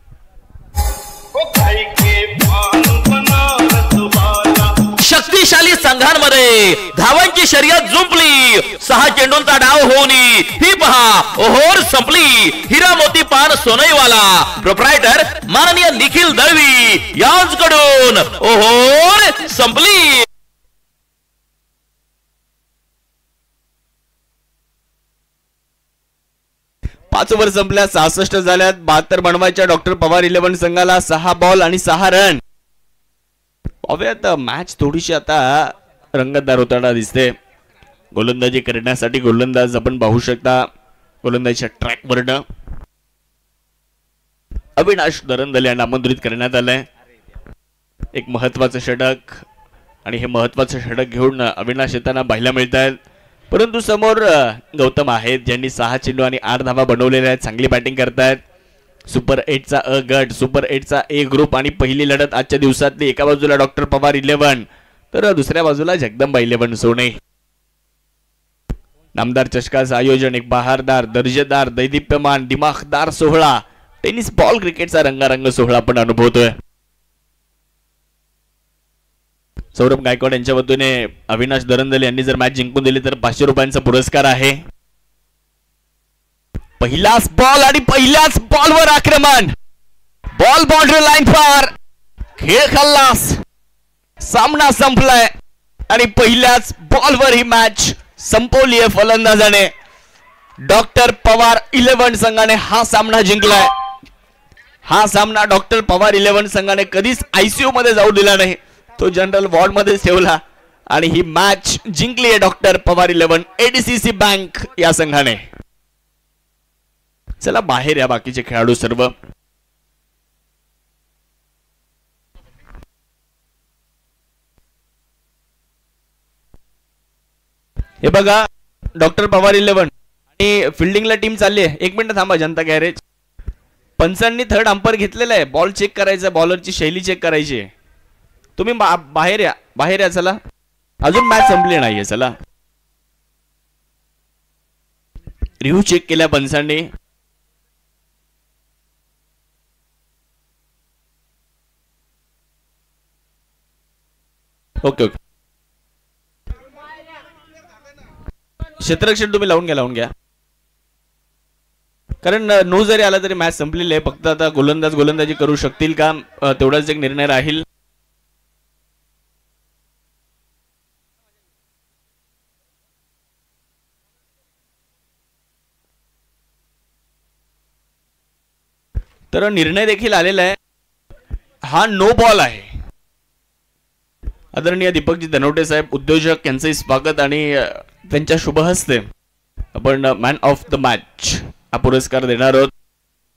शक्तिशाली संघांमध्ये धावांची शर्यत जुंपली. 6 चेंडूंचा डाव होऊन ही पहा ओहोर संपली. हिरा मोती पान सोनईवाला प्रोप्रायटर माननीय निखिल दळवी यांच्याकडून ओहोर संपली. 5 ओव्हर संपल्या, 66 झाल्यात. 72 बनवायच्या डॉक्टर पवार 11 संघाला. 6 बॉल आणि 6 रन. पाहूयात मॅच थोडीशी आता रंगतदार होताना दिसते. गोलंदाजी करण्यासाठी गोलंदाज आपण पाहू शकता गोलंदाजीच्या ट्रॅक वरनं अविनाश दरंदल यांना आमंत्रित करण्यात आलंय. एक महत्वाचं षटक, आणि हे महत्वाचं षटक घेऊन अविनाश येताना पाहायला मिळत आहेत. परंतु समोर गौतम आहेत ज्यांनी 6 चेंडू आणि 8 धावा बनवलेल्या आहेत. चांगली बॅटिंग करतायत. सुपर 8 चा अ गट, सुपर 8 चा ए ग्रुप, आणि पहिली लढत आजच्या दिवसातली. एका बाजूला डॉक्टर पवार 11 तर दुसऱ्या बाजूला जगदंबा 11 सोने. नामदार चषकाचं आयोजन एक बहारदार, दर्जेदार, दैदिप्यमान, दिमाखदार सोहळा, टेनिस बॉल क्रिकेटचा रंगारंग सोहळा आपण अनुभवतोय. सौरभ गायकवाड यांच्या वतीने अविनाश दरंदल यांनी जर मॅच जिंकून दिली तर 500 रुपयांचा पुरस्कार आहे. पहिलाच बॉल आणि पहिल्याच बॉलवर आक्रमण. बॉल बाउंड्री लाईन पार. खेळ खल्लास. सामना संपलाय आणि पहिल्याच बॉलवर ही मॅच संपवली आहे फलंदाजाने. डॉक्टर पवार 11 संघाने हा सामना जिंकलाय. हा सामना डॉक्टर पवार 11 संघाने कधीच आयसीयू मध्ये जाऊ दिला नाही, तो जनरल वॉर्ड मध्ये ठेवला आणि ही मॅच जिंकली आहे डॉक्टर पवार 11 एडीसीसी बँक या संघाने. चला बाहेर या बाकीचे खेळाडू सर्व. हे बघा डॉक्टर पवार 11 आणि फिल्डिंगला टीम चालली आहे. 1 मिनिट थांबा जनता गॅरेज. पंचांनी थर्ड अंपायर घेतलेला आहे. बॉल चेक करायचा, बॉलरची शैली चेक करायची. तुम्ही बाहेर या, बाहेर या. चला अजून मॅच संपली नाहीये. चला रिव्ह्यू चेक केल्या पंचांनी. ओके ओके, क्षेत्ररक्षण तुम्ही लावून घ्या कारण नो जरी आला तरी मॅच संपलेली आहे. फक्त आता गोलंदाजी करू शकतील का तेवढाच एक निर्णय राहील. तर निर्णय देखील आलेला आहे. हा नो बॉल आहे. आदरणीय दीपकजी धनवटे साहेब उद्योजक यांचंही स्वागत आणि त्यांच्या शुभ हस्ते आपण मॅन ऑफ द मॅच हा पुरस्कार देणार आहोत.